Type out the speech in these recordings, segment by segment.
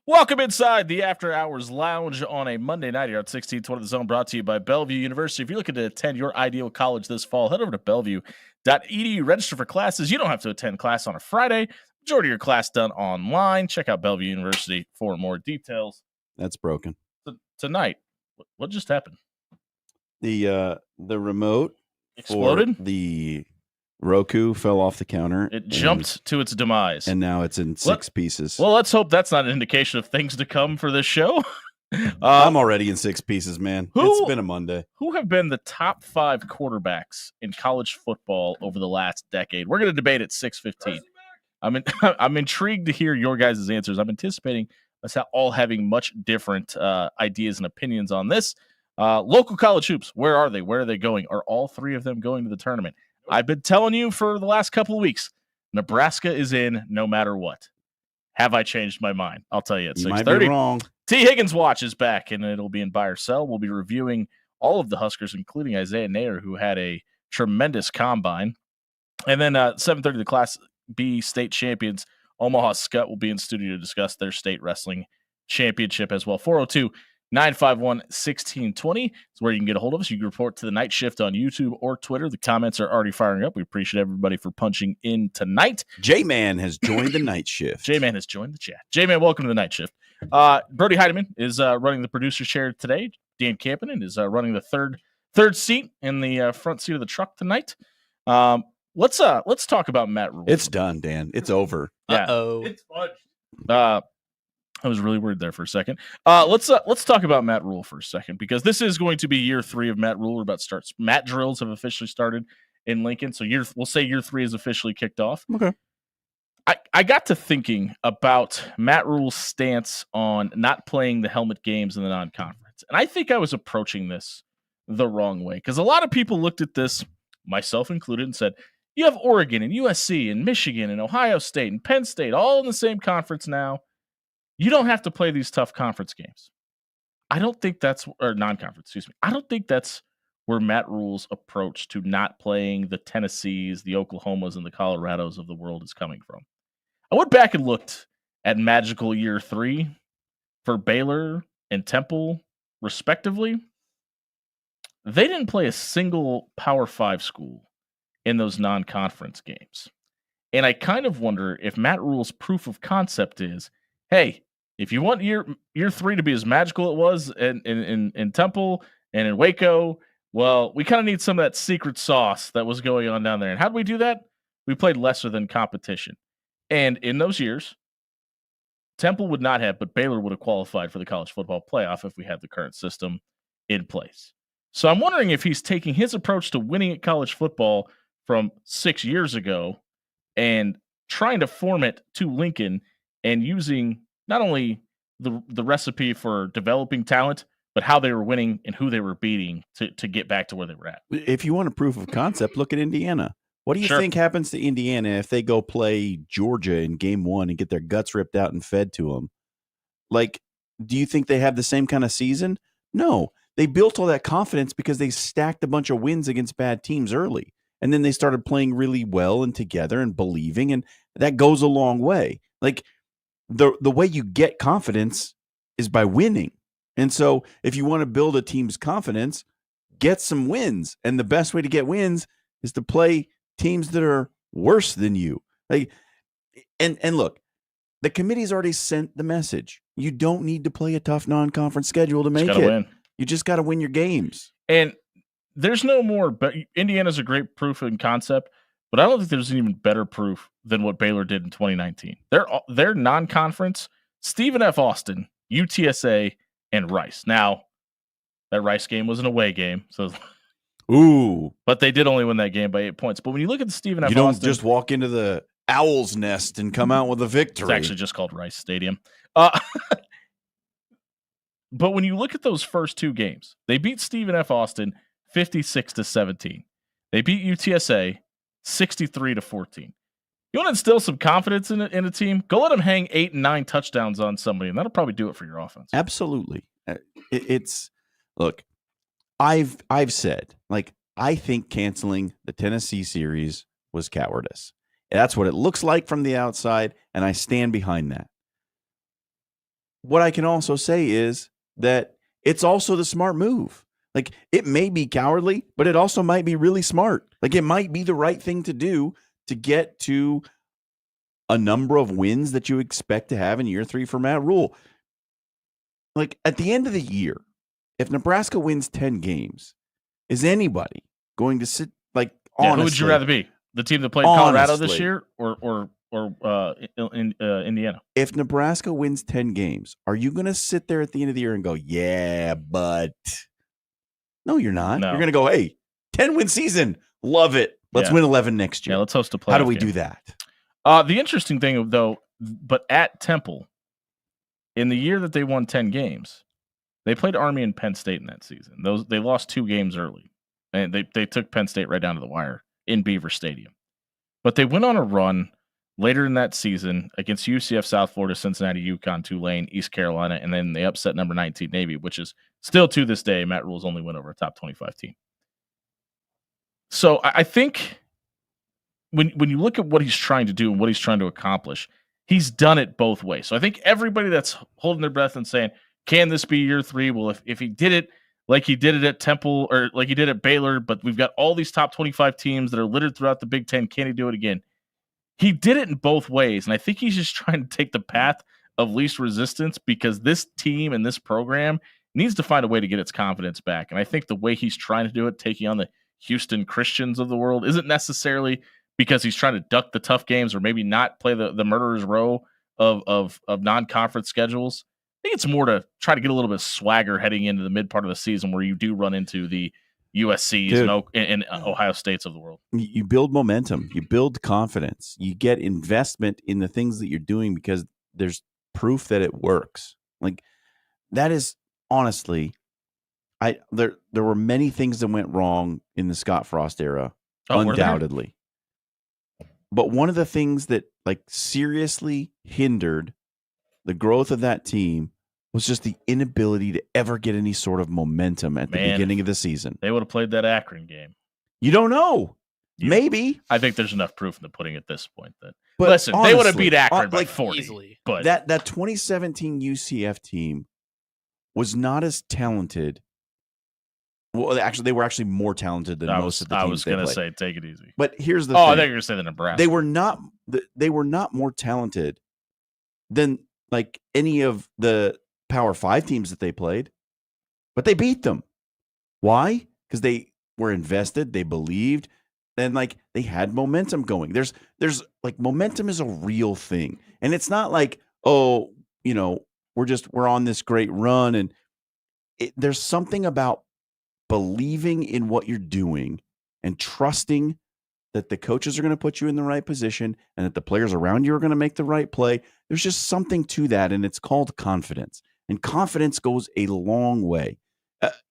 Welcome inside the After Hours Lounge on a Monday night here at 1620 The Zone, brought to you by Bellevue University. If you're looking to attend your ideal college this fall, head over to bellevue.edu, register for classes. You don't have to attend class on a Friday. Majority of your class done online. Check out Bellevue University for more details. That's broken. Tonight, what just happened? The remote Exploded? for the Roku fell off the counter. It jumped to its demise. And now it's in six pieces. Well, let's hope that's not an indication of things to come for this show. I'm already in six pieces, man. It's been a Monday. Who have been the top 5 quarterbacks in college football over the last decade? We're going to debate at 6:15. I'm intrigued to hear your guys' answers. I'm anticipating us all having much different ideas and opinions on this. Local college hoops, where are they? Where are they going? Are all 3 of them going to the tournament? I've been telling you for the last couple of weeks, Nebraska is in no matter what. Have I changed my mind? I'll tell you at 6:30. You might be wrong. T. Higgins Watch is back, and it'll be in buy or sell. We'll be reviewing all of the Huskers, including Isaiah Nayer, who had a tremendous combine. And then 7:30, the Class B state champions, Omaha Skutt, will be in studio to discuss their state wrestling championship as well. 402-951-1620 is where you can get a hold of us. You can report to the night shift on YouTube or Twitter. The comments are already firing up. We appreciate everybody for punching in tonight. J-Man has joined the night shift. J-Man has joined the chat. J-Man, welcome to the night shift. Brody Heidemann is running the producer chair today. Dan Campanen is running the third seat in the front seat of the truck tonight. Let's talk about Matt Rhule. It's done, Dan. It's over. Yeah. Uh-oh. It's fudged. I was really worried there for a second. Let's talk about Matt Rhule for a second, because this is going to be year 3 of Matt Rhule. We're about to start. Matt drills have officially started in Lincoln, so we'll say year 3 is officially kicked off. Okay. I got to thinking about Matt Rhule's stance on not playing the helmet games in the non-conference, and I think I was approaching this the wrong way, because a lot of people looked at this, myself included, and said, you have Oregon and USC and Michigan and Ohio State and Penn State all in the same conference now. You don't have to play these tough conference games. I don't think that's, or non-conference, excuse me. I don't think that's where Matt Rhule's approach to not playing the Tennessees, the Oklahomas, and the Colorados of the world is coming from. I went back and looked at magical year 3 for Baylor and Temple, respectively. They didn't play a single Power 5 school in those non-conference games. And I kind of wonder if Matt Rhule's proof of concept is, hey, if you want year 3 to be as magical it was in Temple and in Waco, well, we kind of need some of that secret sauce that was going on down there. And how do we do that? We played lesser than competition. And in those years, Temple would not have, but Baylor would have qualified for the college football playoff if we had the current system in place. So I'm wondering if he's taking his approach to winning at college football from 6 years ago and trying to form it to Lincoln and using not only the recipe for developing talent, but how they were winning and who they were beating to get back to where they were at. If you want a proof of concept, look at Indiana. What do you think happens to Indiana if they go play Georgia in game 1 and get their guts ripped out and fed to them? Like, do you think they have the same kind of season? No. They built all that confidence because they stacked a bunch of wins against bad teams early. And then they started playing really well and together and believing, and that goes a long way. Like, the way you get confidence is by winning. And so if you want to build a team's confidence, get some wins. And the best way to get wins is to play teams that are worse than you. Like, and look, the committee's already sent the message. You don't need to play a tough non-conference schedule to make it. Win. You just got to win your games. And there's no more, but Indiana's a great proof in concept, but I don't think there's even better proof than what Baylor did in 2019. Their non-conference, Stephen F. Austin, UTSA, and Rice. Now, that Rice game was an away game, so but they did only win that game by 8 points. But when you look at the Stephen F. You don't Austin, just walk into the Owl's Nest and come out with a victory. It's actually just called Rice Stadium. But when you look at those first 2 games, they beat Stephen F. Austin 56-17. They beat UTSA 63-14. You want to instill some confidence in a team? Go let them hang 8 and 9 touchdowns on somebody, and that'll probably do it for your offense. Absolutely. Look, I've said, like, I think canceling the Tennessee series was cowardice. That's what it looks like from the outside, and I stand behind that. what I can also say is that it's also the smart move. Like, it may be cowardly, but it also might be really smart. Like, it might be the right thing to do to get to a number of wins that you expect to have in year 3 for Matt Rule. Like, at the end of the year, if Nebraska wins 10 games, is anybody going to sit, like, honestly? Who would you rather be? The team that played Colorado this year or Indiana? If Nebraska wins 10 games, are you going to sit there at the end of the year and go, yeah, but no, you're not. No. You're going to go, hey, 10-win season. Love it. Let's win 11 next year. Yeah, let's host a playoff How do we game. do that? The interesting thing, though, but at Temple, in the year that they won 10 games, they played Army and Penn State in that season. They lost 2 games early, and they took Penn State right down to the wire in Beaver Stadium. But they went on a run later in that season against UCF, South Florida, Cincinnati, UConn, Tulane, East Carolina, and then they upset number 19 Navy, which is still to this day Matt Rule's only win over a top 25 team. So I think when you look at what he's trying to do and what he's trying to accomplish, he's done it both ways. So I think everybody that's holding their breath and saying, can this be year 3? Well, if he did it like he did it at Temple or like he did at Baylor, but we've got all these top 25 teams that are littered throughout the Big Ten, can he do it again? He did it in both ways, and I think he's just trying to take the path of least resistance because this team and this program needs to find a way to get its confidence back. And I think the way he's trying to do it, taking on the Houston Christians of the world, isn't necessarily because he's trying to duck the tough games or maybe not play the murderer's row of non-conference schedules. I think it's more to try to get a little bit of swagger heading into the mid part of the season where you do run into the USCs and Ohio States of the world. You build momentum. You build confidence. You get investment in the things that you're doing because there's proof that it works. Like, that is honestly, there were many things that went wrong in the Scott Frost era, undoubtedly. But one of the things that like seriously hindered the growth of that team was just the inability to ever get any sort of momentum at the beginning of the season. They would have played that Akron game. You don't know. Maybe. I think there's enough proof in the pudding at this point that. But listen, honestly, they would have beat Akron by 40. Easily. But that 2017 UCF team was not as talented. Well, actually, they were actually more talented than most of the teams. I was going to say, take it easy. But here's the thing. I thought you were going to say the Nebraska. They were not more talented than like any of the Power 5 teams that they played, but they beat them. Why? Because they were invested, they believed, and like they had momentum going. There's like momentum is a real thing, and it's not like, oh, you know, we're on this great run, and there's something about believing in what you're doing and trusting that the coaches are going to put you in the right position and that the players around you are going to make the right play. There's just something to that, and it's called confidence. And confidence goes a long way.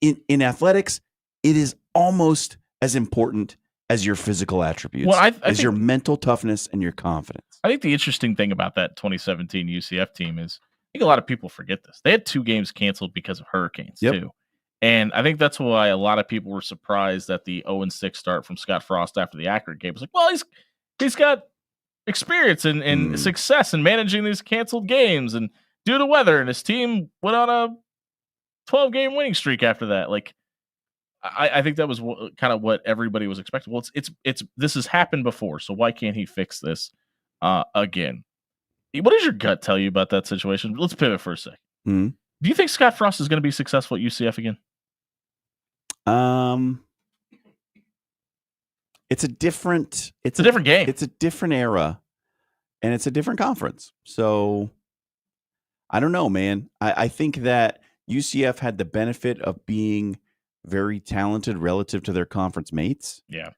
In athletics, it is almost as important as your physical attributes, I as your mental toughness and your confidence. I think the interesting thing about that 2017 UCF team is I think a lot of people forget this. They had 2 games canceled because of hurricanes, too. And I think that's why a lot of people were surprised at the 0-6 start from Scott Frost after the Akron game. It's like, well, he's got experience and success in managing these canceled games and due to weather, and his team went on a 12-game winning streak after that. Like, I think that was kind of what everybody was expecting. Well, it's this has happened before, so why can't he fix this again? What does your gut tell you about that situation? Let's pivot for a second. Mm-hmm. Do you think Scott Frost is going to be successful at UCF again? It's a different game. It's a different era, and it's a different conference. So I don't know, man. I think that UCF had the benefit of being very talented relative to their conference mates. Yeah.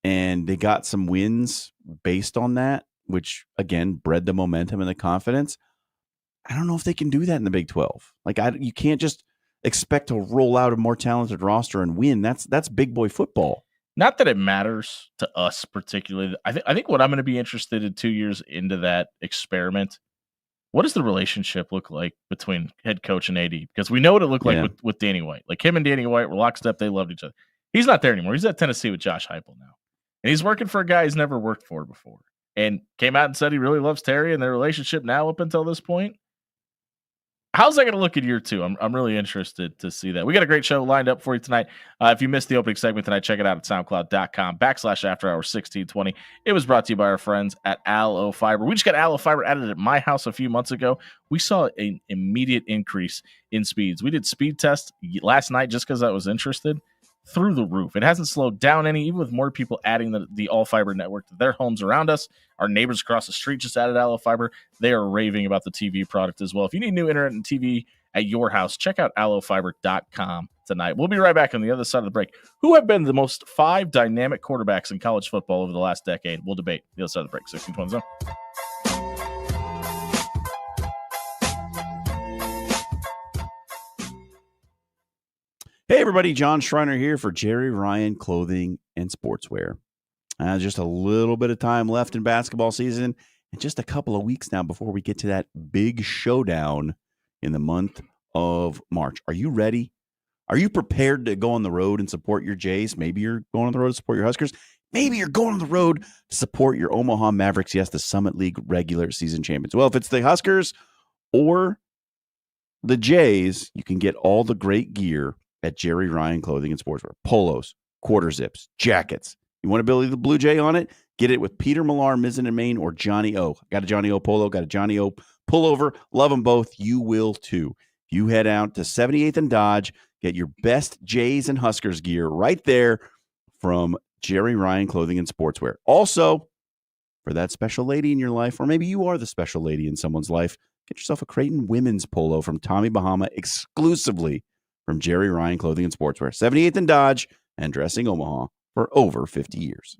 And they got some wins based on that, which again bred the momentum and the confidence. I don't know if they can do that in the Big 12. Like, you can't just expect to roll out a more talented roster and win. That's big boy football. Not that it matters to us particularly. I think what I'm going to be interested in 2 years into that experiment, what does the relationship look like between head coach and AD? Because we know what it looked like with Danny White. Like, him and Danny White were lockstep. They loved each other. He's not there anymore. He's at Tennessee with Josh Heupel now. And he's working for a guy he's never worked for before. And came out and said he really loves Terry and their relationship now up until this point. How's that going to look in year two? I'm really interested to see that. We got a great show lined up for you tonight. If you missed the opening segment tonight, check it out at soundcloud.com/afterhours1620. It was brought to you by our friends at Allo Fiber. We just got Allo Fiber added at my house a few months ago. We saw an immediate increase in speeds. We did speed tests last night just because I was interested. Through the roof. It hasn't slowed down any, even with more people adding the all fiber network to their homes around us. Our neighbors across the street just added Allo Fiber. They are raving about the TV product as well. If you need new internet and TV at your house, check out allofiber.com tonight. We'll be right back on the other side of the break. Who have been the most 5 dynamic quarterbacks in college football over the last decade? We'll debate the other side of the break. 1620 Zone. Hey, everybody. John Schreiner here for Jerry Ryan Clothing and Sportswear. Just a little bit of time left in basketball season and just a couple of weeks now before we get to that big showdown in the month of March. Are you ready? Are you prepared to go on the road and support your Jays? Maybe you're going on the road to support your Huskers. Maybe you're going on the road to support your Omaha Mavericks. Yes, the Summit League regular season champions. Well, if it's the Huskers or the Jays, you can get all the great gear at Jerry Ryan Clothing and Sportswear. Polos, quarter zips, jackets. You want to build the Blue Jay on it? Get it with Peter Millar, Mizzen and Main, or Johnny O. Got a Johnny O polo, got a Johnny O pullover. Love them both. You will too. You head out to 78th and Dodge. Get your best Jays and Huskers gear right there from Jerry Ryan Clothing and Sportswear. Also, for that special lady in your life, or maybe you are the special lady in someone's life, get yourself a Creighton women's polo from Tommy Bahama exclusively from Jerry Ryan Clothing and Sportswear. 78th and Dodge and dressing Omaha for over 50 years.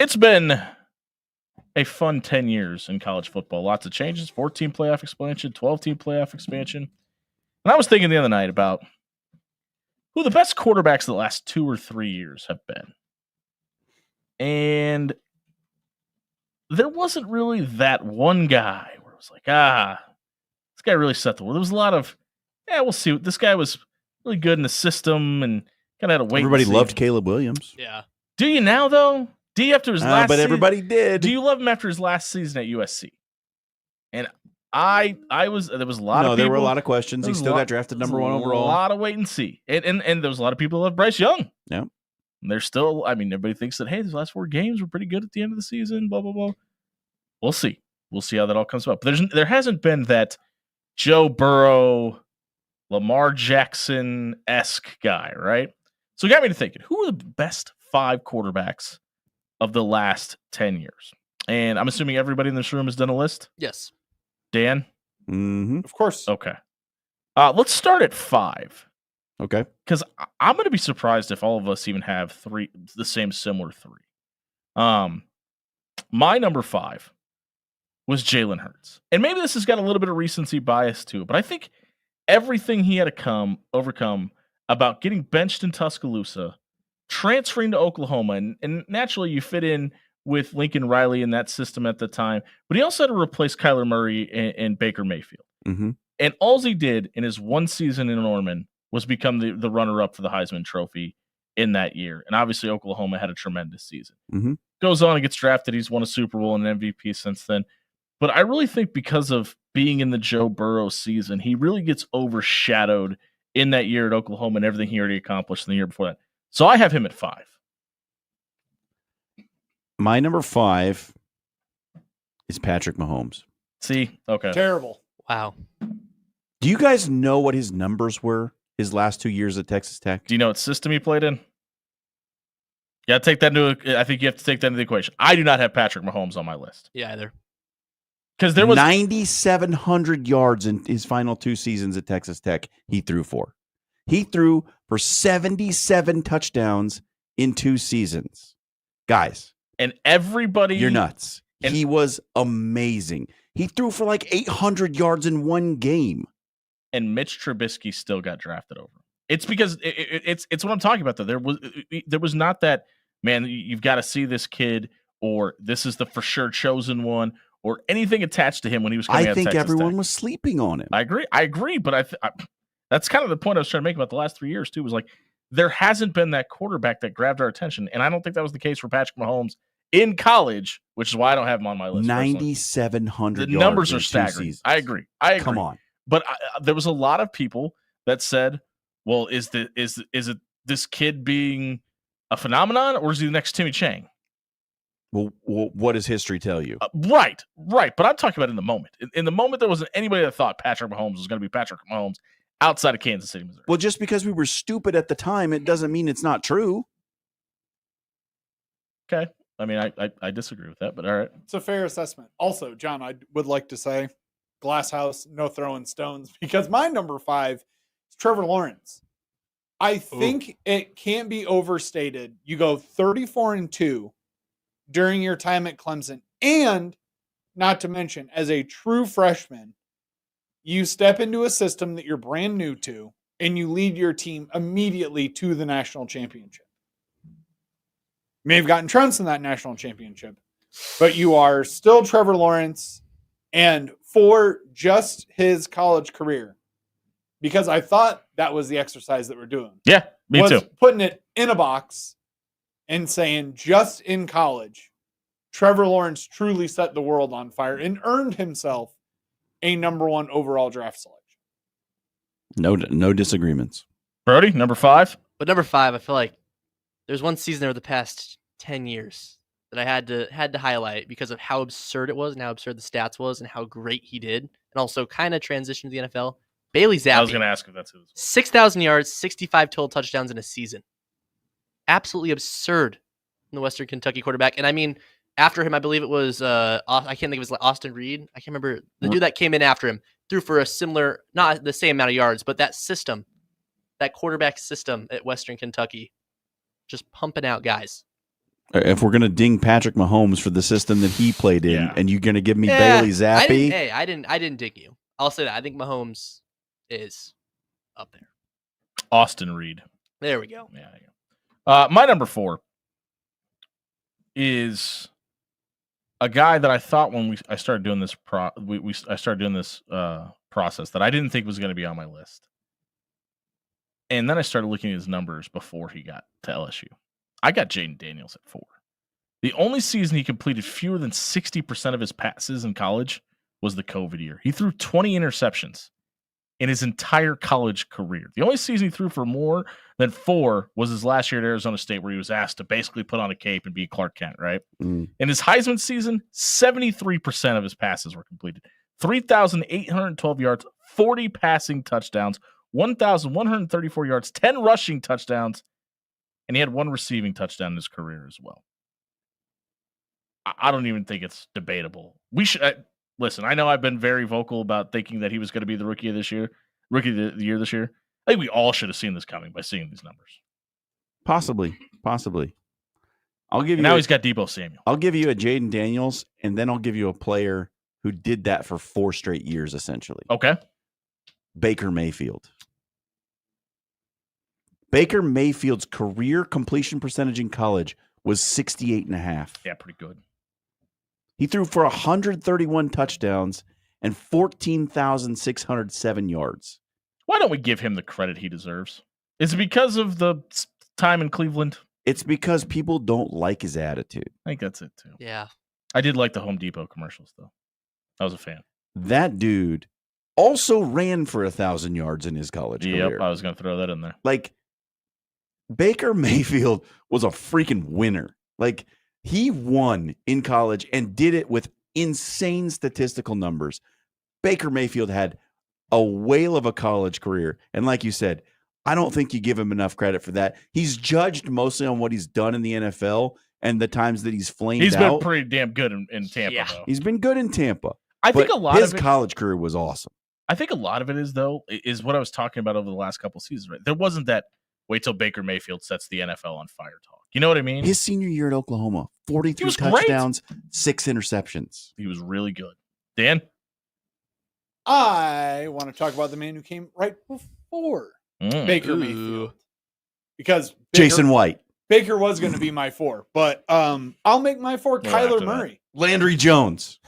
It's been a fun 10 years in college football. Lots of changes, 14 playoff expansion, 12-team playoff expansion. And I was thinking the other night about who the best quarterbacks of the last 2 or 3 years have been. And there wasn't really that one guy where it was like, this guy really set the world. There was a lot of, we'll see. This guy was really good in the system and kind of had to wait. Everybody loved Caleb Williams. Yeah. Do you now, though? Do you after his last but season? Everybody did. Do you love him after his last season at USC? And there was a lot of people. There were a lot of questions. He still got drafted number 1 overall. A lot of wait and see. And there was a lot of people that love Bryce Young. Yeah. And they're still, everybody thinks that, hey, these last 4 games were pretty good at the end of the season, blah, blah, blah. We'll see. We'll see how that all comes about. But there hasn't been that Joe Burrow, Lamar Jackson-esque guy, right? So it got me to thinking, who are the best 5 quarterbacks of the last 10 years? And I'm assuming everybody in this room has done a list? Yes. Dan? Mm-hmm. Of course. Okay. Let's start at 5. Okay. Because I'm going to be surprised if all of us even have the same similar 3. My number 5 was Jalen Hurts. And maybe this has got a little bit of recency bias too, but I think everything he had to overcome about getting benched in Tuscaloosa, transferring to Oklahoma, and naturally you fit in with Lincoln Riley in that system at the time, but he also had to replace Kyler Murray and Baker Mayfield. Mm-hmm. And all he did in his 1 season in Norman was become the runner-up for the Heisman Trophy in that year. And obviously Oklahoma had a tremendous season. Mm-hmm. Goes on and gets drafted. He's won a Super Bowl and an MVP since then. But I really think because of being in the Joe Burrow season, he really gets overshadowed in that year at Oklahoma and everything he already accomplished in the year before that. So I have him at 5. My number 5 is Patrick Mahomes. See? Okay. Terrible. Wow. Do you guys know what his numbers were his last 2 years at Texas Tech? Do you know what system he played in? Yeah, take that into. I think you have to take that into the equation. I do not have Patrick Mahomes on my list. Yeah, either. Because there was 9,700 yards in his final 2 seasons at Texas Tech. He threw for 77 touchdowns in 2 seasons. Guys, and everybody, you're nuts. He was amazing. He threw for like 800 yards in 1 game. And Mitch Trubisky still got drafted over. It's because it's what I'm talking about. Though there was not that, man, you've got to see this kid, or this is the for sure chosen one, or anything attached to him when he was coming out of Texas I think everyone Tech. was sleeping on him. I agree, but that's kind of the point I was trying to make about the last 3 years too. Was like there hasn't been that quarterback that grabbed our attention, and I don't think that was the case for Patrick Mahomes in college, which is why I don't have him on my list. 9,700. The numbers are staggering. I agree. Come on, but there was a lot of people that said, "Well, is it this kid being a phenomenon, or is he the next Timmy Chang?" Well, what does history tell you? Right. But I'm talking about in the moment. In the moment, there wasn't anybody that thought Patrick Mahomes was going to be Patrick Mahomes outside of Kansas City, Missouri. Well, just because we were stupid at the time, it doesn't mean it's not true. Okay. I mean, I disagree with that, but all right. It's a fair assessment. Also, John, I would like to say, glass house, no throwing stones, because my number 5 is Trevor Lawrence. I think it can't be overstated. You go 34-2 during your time at Clemson, and not to mention, as a true freshman, you step into a system that you're brand new to, and you lead your team immediately to the national championship. You may have gotten trounced in that national championship, but you are still Trevor Lawrence, and for just his college career, because I thought that was the exercise that we're doing. Yeah, me too. Putting it in a box and saying just in college, Trevor Lawrence truly set the world on fire and earned himself a number 1 overall draft selection. No disagreements. Brody, number 5. But number 5, I feel like there's one season over the past 10 years that I had to highlight because of how absurd it was and how absurd the stats was and how great he did, and also kind of transitioned to the NFL. Bailey Zappi. I was going to ask if that's who. 6,000 yards, 65 total touchdowns in a season. Absolutely absurd from the Western Kentucky quarterback. And I mean, after him, I believe it was I can't think of his Austin Reed. I can't remember the dude that came in after him, threw for a similar, not the same amount of yards, but that system, that quarterback system at Western Kentucky, just pumping out guys. If we're gonna ding Patrick Mahomes for the system that he played in, Yeah. and you're gonna give me Yeah, Bailey Zappi, I didn't dig you. I'll say that. I think Mahomes is up there. Austin Reed. There we go. Yeah. My number 4 is a guy that I thought when I started doing this I started doing this process that I didn't think was going to be on my list. And then I started looking at his numbers before he got to LSU. I got Jaden Daniels at 4. The only season he completed fewer than 60% of his passes in college was the COVID year. He threw 20 interceptions in his entire college career. The only season he threw for more than 4 was his last year at Arizona State, where he was asked to basically put on a cape and be Clark Kent, right? In his Heisman season, 73% of his passes were completed. 3,812 yards, 40 passing touchdowns, 1,134 yards, 10 rushing touchdowns, and he had 1 receiving touchdown in his career as well. I don't even think it's debatable. We should listen. I know I've been very vocal about thinking that he was going to be the rookie of the year this year. I think we all should have seen this coming by seeing these numbers. possibly. I'll give you. Now he's got Deebo Samuel. I'll give you a Jaden Daniels, and then I'll give you a player who did that for 4 straight years, essentially. Okay. Baker Mayfield. Baker Mayfield's career completion percentage in college was 68.5. Yeah, pretty good. He threw for 131 touchdowns and 14,607 yards. Why don't we give him the credit he deserves? Is it because of the time in Cleveland? It's because people don't like his attitude. I think that's it too. Yeah. I did like the Home Depot commercials though. I was a fan. That dude also ran for 1,000 yards in his college career. Yep, I was going to throw that in there. Like, Baker Mayfield was a freaking winner. Like, he won in college and did it with insane statistical numbers. Baker Mayfield had a whale of a college career. And like you said, I don't think you give him enough credit for that. He's judged mostly on what he's done in the NFL and the times that he's flamed He's out. been pretty damn good in Tampa, Yeah. though. He's been good in Tampa. I think but a lot his of it, college career was awesome. I think a lot of it is though is what I was talking about over the last couple of seasons. Right, there wasn't that wait till Baker Mayfield sets the NFL on fire talk. You know what I mean? His senior year at Oklahoma, 43 was great. touchdowns, 6 interceptions. He was really good. Dan, I want to talk about the man who came right before Baker Ooh. Mayfield. Because Baker, Jason White, Baker was going to be my 4, but I'll make my 4 Well, after Kyler that. Murray. Landry Jones.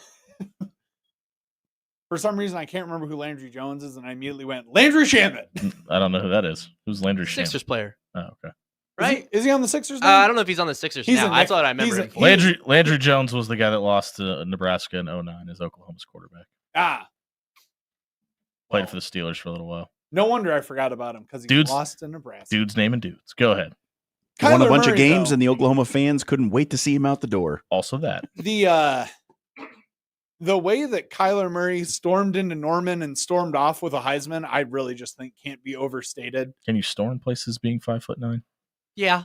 For some reason, I can't remember who Landry Jones is, and I immediately went, Landry Shamet. I don't know who that is. Who's Landry Shamet? Sixers player. Oh, okay. Right? Is he on the Sixers now? I don't know if he's on the Sixers He's now. a I Nick- thought I remember he's him. a- Landry Jones was the guy that lost to Nebraska in 09 as Oklahoma's quarterback. Played for the Steelers for a little while. No wonder I forgot about him because he Dudes- lost in Nebraska. Dudes naming dudes. Go ahead. Won a Kyler bunch of Murray, games, though, and the Oklahoma fans couldn't wait to see him out the door. Also that. The way that Kyler Murray stormed into Norman and stormed off with a Heisman, I really just think can't be overstated. Can you storm places being 5'9"? Yeah.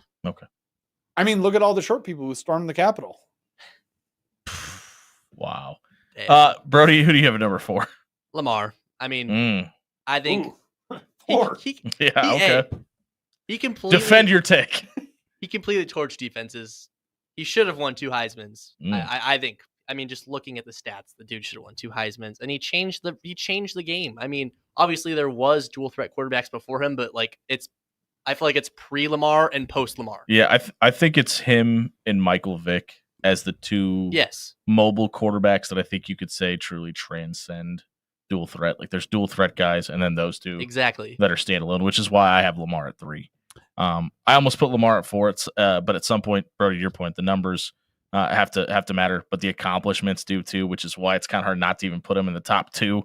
I mean, look at all the short people who stormed the Capitol. Wow. Damn. Brody, who do you have at number 4? Lamar. I mean, I think Ooh, he, 4. Yeah, he- okay. he completely Defend your take. he completely torched defenses. He should have won 2 Heismans. I think. I mean, just looking at the stats, the dude should have won 2 Heismans, and he changed the game. I mean, obviously there was dual threat quarterbacks before him, but like I feel like it's pre-Lamar and post-Lamar. Yeah, I think it's him and Michael Vick as the 2 Yes. mobile quarterbacks that I think you could say truly transcend dual threat. Like there's dual threat guys, and then those 2 Exactly. that are standalone, which is why I have Lamar at 3. I almost put Lamar at 4. But at some point, Brody, to your point, the numbers have to matter, but the accomplishments do too, which is why it's kind of hard not to even put him in the top 2.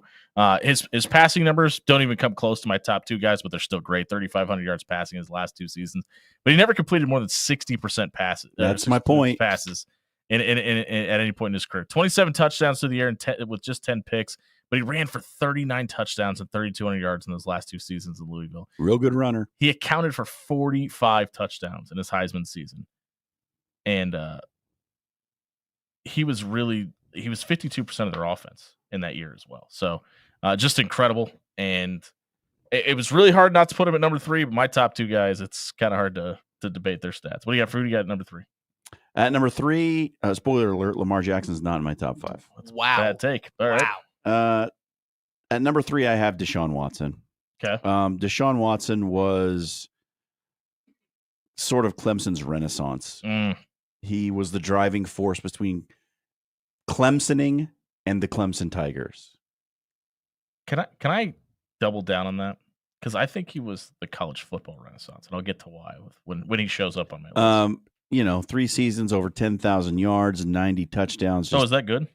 His passing numbers don't even come close to my top 2 guys, but they're still great. 3,500 yards passing his last 2 seasons, but he never completed more than 60% passes. That's my point. Passes in at any point in his career. 27 touchdowns through the air and with just 10 picks, but he ran for 39 touchdowns and 3,200 yards in those last 2 seasons in Louisville. Real good runner. He accounted for 45 touchdowns in his Heisman season, and he was 52% of their offense in that year as well. So just incredible. And it was really hard not to put him at number 3, but my top 2 guys, it's kind of hard to debate their stats. What do you got for who do you got at number 3? At number 3, spoiler alert, Lamar Jackson's not in my top 5. That's a Wow. bad take. All right. Wow. At number 3, I have Deshaun Watson. Okay. Deshaun Watson was sort of Clemson's renaissance. He was the driving force between Clemsoning and the Clemson Tigers. Can I double down on that? Because I think he was the college football renaissance, and I'll get to why when he shows up on my list. 3 seasons, over 10,000 yards and 90 touchdowns. So is that good?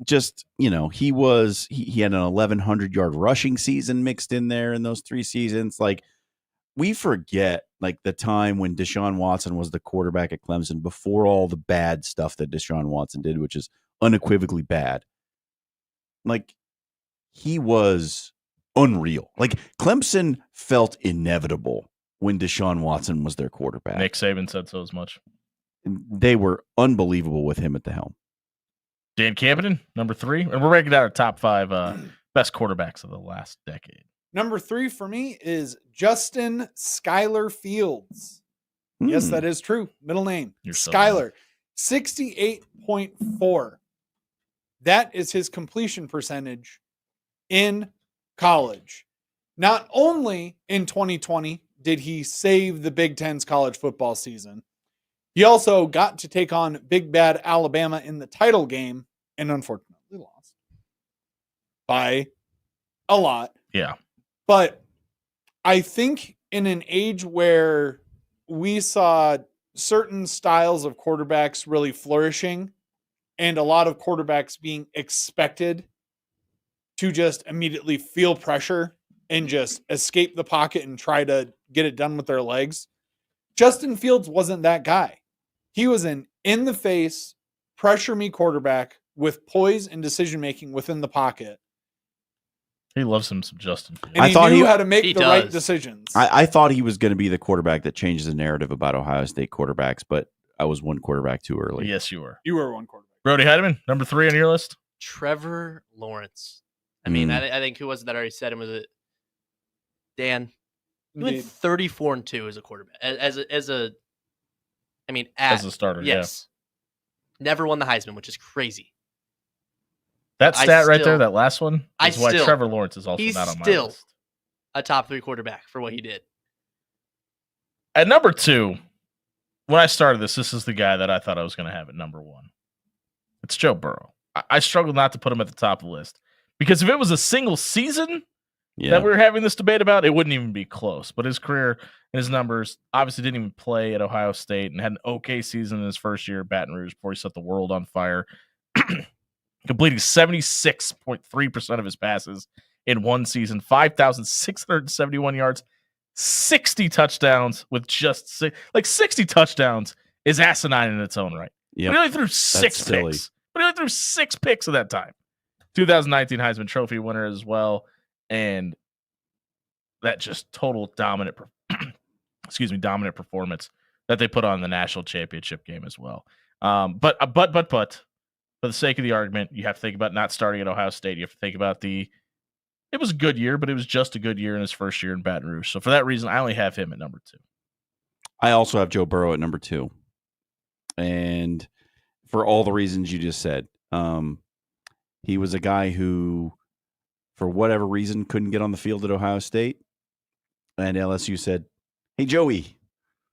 Just, he had an 1,100-yard rushing season mixed in there in those 3 seasons. Like, we forget, like, the time when Deshaun Watson was the quarterback at Clemson before all the bad stuff that Deshaun Watson did, which is unequivocally bad. Like, he was unreal. Like, Clemson felt inevitable when Deshaun Watson was their quarterback. Nick Saban said so as much. They were unbelievable with him at the helm. Dan Campbell, number 3. And we're ranking out our top 5 best quarterbacks of the last decade. Number 3 for me is Justin Skylar Fields. Yes, that is true. Middle name. You're so Skylar. 68.4. That is his completion percentage in college. Not only in 2020 did he save the Big Ten's college football season, he also got to take on Big Bad Alabama in the title game and unfortunately lost by a lot. Yeah. But I think in an age where we saw certain styles of quarterbacks really flourishing and a lot of quarterbacks being expected to just immediately feel pressure and just escape the pocket and try to get it done with their legs, Justin Fields wasn't that guy. He was an in-the-face, pressure-me quarterback with poise and decision-making within the pocket. He loves him some Justin Fields. And I thought knew he- how to make he the right does. decisions. I thought he was going to be the quarterback that changes the narrative about Ohio State quarterbacks, but I was one quarterback too early. Yes, you were. You were one quarterback. Brody Heidemann, number 3 on your list. Trevor Lawrence. I mean, Mm. I think who was it that already said him? Was it Dan? He went Indeed. 34-2 as a quarterback. As a As a starter, yes. Never won the Heisman, which is crazy. That I stat right there, still- that last one, I is why still- Trevor Lawrence is also he's not on my still- list. A top 3 quarterback for what he did. At number 2, when I started this is the guy that I thought I was going to have at number 1. It's Joe Burrow. I struggled not to put him at the top of the list because if it was a single season Yeah. that we were having this debate about, it wouldn't even be close. But his career and his numbers obviously didn't even play at Ohio State and had an okay season in his first year at Baton Rouge before he set the world on fire, completing 76.3% of his passes in one season, 5,671 yards, 60 touchdowns with just 60 touchdowns is asinine in its own right. Yep. But he only threw 6 silly. picks. But he only threw 6 picks at that time. 2019 Heisman Trophy winner as well. And that just total dominant performance that they put on the national championship game as well. But for the sake of the argument, you have to think about not starting at Ohio State. You have to think about it was a good year, but it was just a good year in his first year in Baton Rouge. So for that reason, I only have him at number 2. I also have Joe Burrow at number 2. And for all the reasons you just said, he was a guy who, for whatever reason, couldn't get on the field at Ohio State. And LSU said, "Hey, Joey,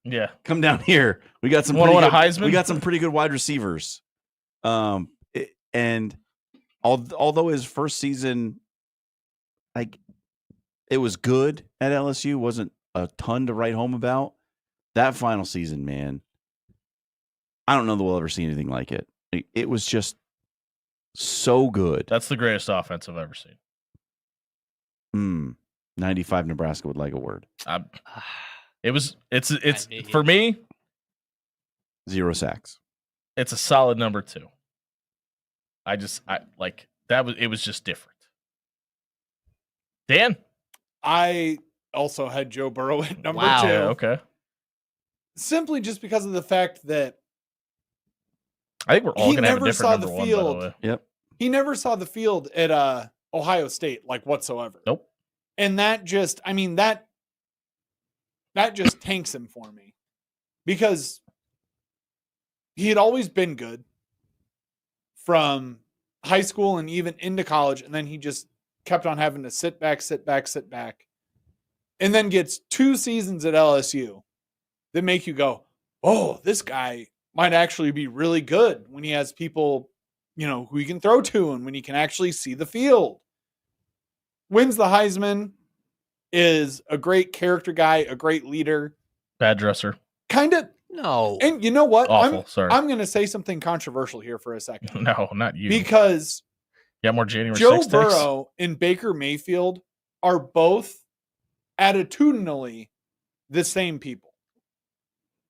Yeah. come down here. We got some Wanna pretty win a good- Heisman?" We got some pretty good wide receivers." And although his first season, like, it was good at LSU, wasn't a ton to write home about. That final season, man, I don't know that we'll ever see anything like it. It was just so good. That's the greatest offense I've ever seen. 95 Nebraska would like a word. It's I mean, for me, 0 sacks. it's a solid number 2. It was just different. Dan? I also had Joe Burrow at number Wow. 2. Yeah, okay. Simply just because of the fact that I think we're all He going to have a never different saw number the 1, by field. the way. Yep. he never saw the field at Ohio State, like, whatsoever. Nope. And that just tanks him for me, because he had always been good from high school and even into college. And then he just kept on having to sit back. And then gets 2 seasons at LSU that make you go, oh, this guy might actually be really good when he has people, who he can throw to and when he can actually see the field. Wins the Heisman, is a great character guy, a great leader. Bad dresser. Kind of. No. And you know what? Awful. Sorry. I'm going to say something controversial here for a second. No, not you. Because more January Joe 6th Burrow and Baker Mayfield are both attitudinally the same people.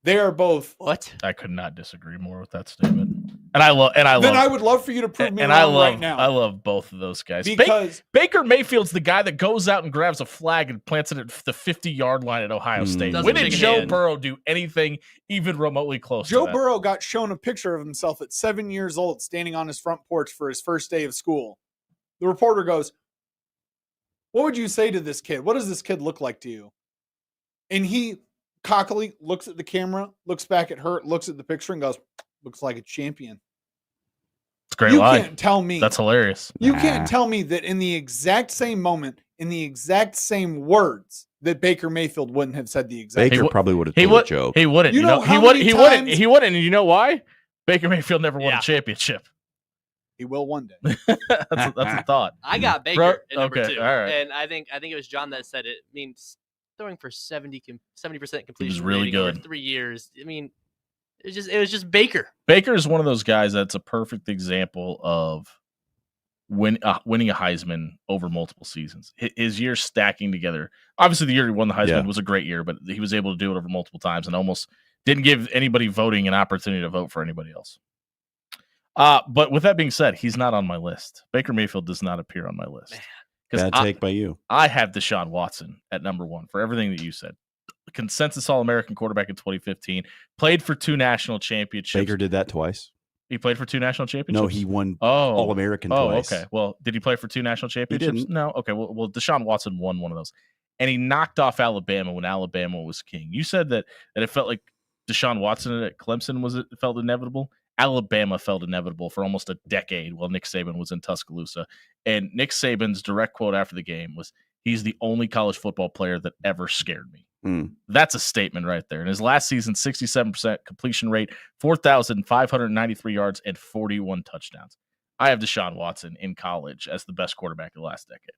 They are both. What? I could not disagree more with that statement. And I would love for you to prove me wrong right now. I love both of those guys. Because Baker Mayfield's the guy that goes out and grabs a flag and plants it at the 50-yard line at Ohio State. When did Joe Burrow do anything even remotely close to that? Joe Burrow got shown a picture of himself at 7 years old standing on his front porch for his first day of school. The reporter goes, "What would you say to this kid? What does this kid look like to you?" And he cockily looks at the camera, looks back at her, looks at the picture and goes, "Looks like a champion." It's a great line. You can't tell me. That's hilarious. You can't tell me that in the exact same moment, in the exact same words, that Baker Mayfield wouldn't have said the exact Baker same. probably would have told a joke. He wouldn't. He wouldn't. He wouldn't. And you know why? Baker Mayfield never won a championship. He will one day. that's a thought. I got Baker at number 2. All right. And I think it was John that said it. I mean, throwing for 70% completion he was really good over 3 years. I mean, it was just Baker. Baker is one of those guys that's a perfect example of winning a Heisman over multiple seasons. His years stacking together. Obviously, the year he won the Heisman was a great year, but he was able to do it over multiple times and almost didn't give anybody voting an opportunity to vote for anybody else. But with that being said, he's not on my list. Baker Mayfield does not appear on my list. Bad take by you. I have Deshaun Watson at number 1 for everything that you said. Consensus All-American quarterback in 2015. Played for 2 national championships. Baker did that twice. He played for 2 national championships? No, he won All-American twice. Okay. Well, did he play for 2 national championships? He didn't. No. Okay. Well, Deshaun Watson won one of those. And he knocked off Alabama when Alabama was king. You said that it felt like Deshaun Watson at Clemson felt inevitable. Alabama felt inevitable for almost a decade while Nick Saban was in Tuscaloosa. And Nick Saban's direct quote after the game was, "He's the only college football player that ever scared me." That's a statement right there. In his last season, 67% completion rate, 4,593 yards, and 41 touchdowns. I have Deshaun Watson in college as the best quarterback of the last decade.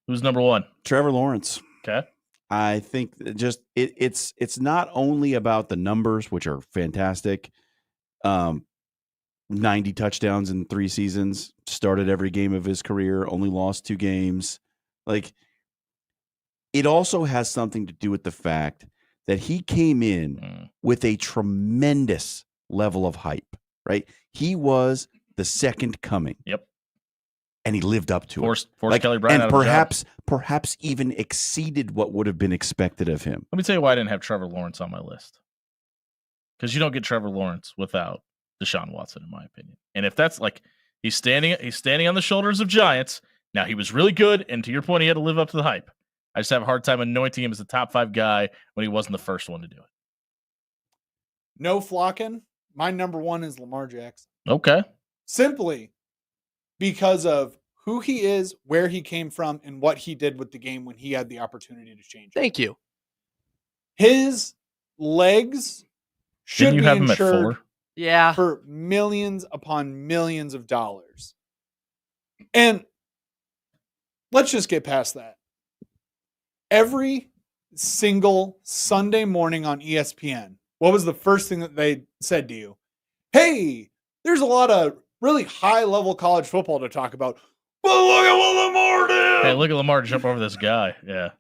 Who's number 1? Trevor Lawrence. Okay. I think it's not only about the numbers, which are fantastic. 90 touchdowns in 3 seasons, started every game of his career, only lost 2 games. Like, it also has something to do with the fact that he came in with a tremendous level of hype, right? He was the second coming. Yep. And he lived up to forced it. Kelly Bryant and out of perhaps even exceeded what would have been expected of him. Let me tell you why I didn't have Trevor Lawrence on my list. Because you don't get Trevor Lawrence without Deshaun Watson, in my opinion. And if that's like he's standing on the shoulders of giants. Now, he was really good, and to your point, he had to live up to the hype. I just have a hard time anointing him as a top 5 guy when he wasn't the first one to do it. No flocking. My number 1 is Lamar Jackson. Okay. Simply because of who he is, where he came from, and what he did with the game when he had the opportunity to change it. Thank you. His legs should be insured for millions upon millions of dollars. And let's just get past that. Every single Sunday morning on ESPN, what was the first thing that they said to you? Hey, there's a lot of really high-level college football to talk about. But look at what Lamar did! Hey, look at Lamar jump over this guy. Yeah.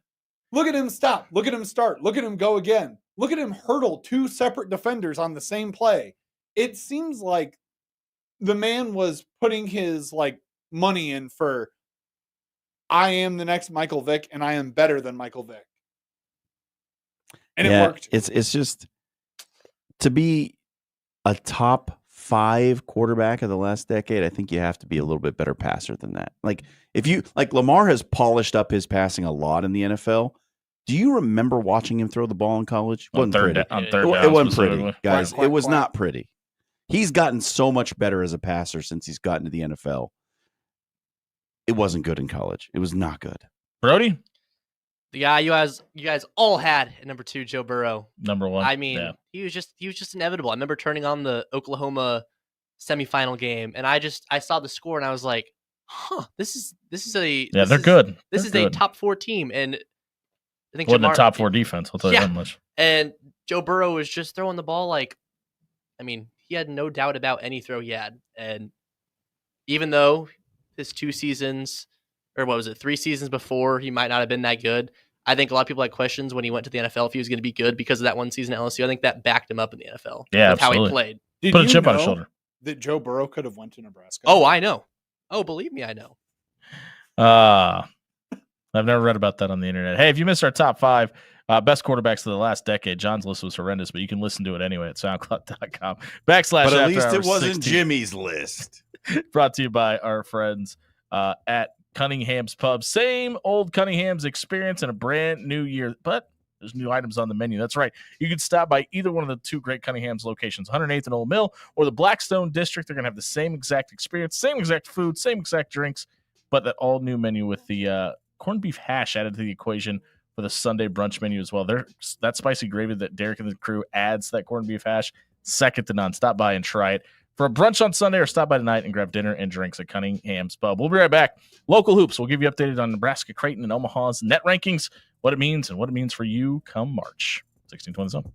Look at him stop. Look at him start. Look at him go again. Look at him hurdle 2 separate defenders on the same play. It seems like the man was putting his money in for, I am the next Michael Vick and I am better than Michael Vick. And it worked. It's just to be a top 5 quarterback of the last decade, I think you have to be a little bit better passer than that. Lamar has polished up his passing a lot in the NFL, Do you remember watching him throw the ball in college? On Wasn't third, pretty. on It- third It, down it wasn't pretty, specifically. guys. Quack, it was quack. not pretty. He's gotten so much better as a passer since he's gotten to the NFL. It wasn't good in college. It was not good. Brody, The guy you guys all had at number 2, Joe Burrow. number one. I mean, yeah. he was just inevitable. I remember turning on the Oklahoma semifinal game, and I saw the score, and I was like, "Huh, this is Yeah, they're good. This They're is good. a top 4 team." And I think Wasn't a Jamar- top 4 defense. I'll tell you Yeah. that much. And Joe Burrow was just throwing the ball like, I mean, he had no doubt about any throw he had. And even though his 2 seasons, or what was it, 3 seasons before, he might not have been that good, I think a lot of people had questions when he went to the NFL if he was going to be good because of that one season at LSU. I think that backed him up in the NFL. Yeah, with how absolutely. he played. Did Put a you chip on his know shoulder. that Joe Burrow could have went to Nebraska? Oh, I know. Oh, believe me, I know. I've never read about that on the internet. Hey, if you missed our top 5 best quarterbacks of the last decade, John's list was horrendous, but you can listen to it anyway at soundcloud.com/. But at After least it Hours wasn't 16. Jimmy's list. Brought to you by our friends at Cunningham's Pub. Same old Cunningham's experience in a brand new year, but there's new items on the menu. That's right. You can stop by either one of the 2 great Cunningham's locations, 108th and Old Mill or the Blackstone District. They're going to have the same exact experience, same exact food, same exact drinks, but that all new menu with the corned beef hash added to the equation for the Sunday brunch menu as well. That spicy gravy that Derek and the crew adds to that corned beef hash, second to none. Stop by and try it for a brunch on Sunday, or stop by tonight and grab dinner and drinks at Cunningham's Pub. We'll be right back. Local Hoops. We'll give you updated on Nebraska, Creighton, and Omaha's net rankings, what it means, and what it means for you come March. 1620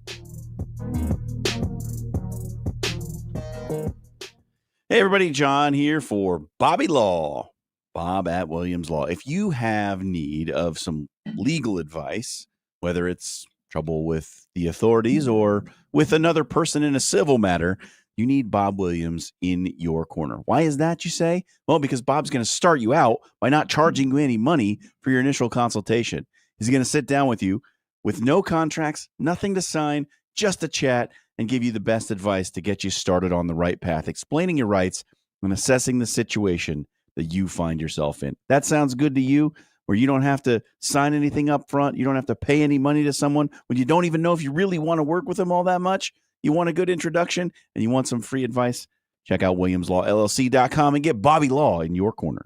Hey, everybody. John here for Bobby Law. Bob at Williams Law. If you have need of some legal advice, whether it's trouble with the authorities or with another person in a civil matter, you need Bob Williams in your corner. Why is that, you say? Well, because Bob's going to start you out by not charging you any money for your initial consultation. He's going to sit down with you with no contracts, nothing to sign, just a chat, and give you the best advice to get you started on the right path, explaining your rights and assessing the situation that you find yourself in. That sounds good to you, where you don't have to sign anything up front. You don't have to pay any money to someone when you don't even know if you really want to work with them all that much. You want a good introduction and you want some free advice? Check out WilliamsLawLLC.com and get Bobby Law in your corner.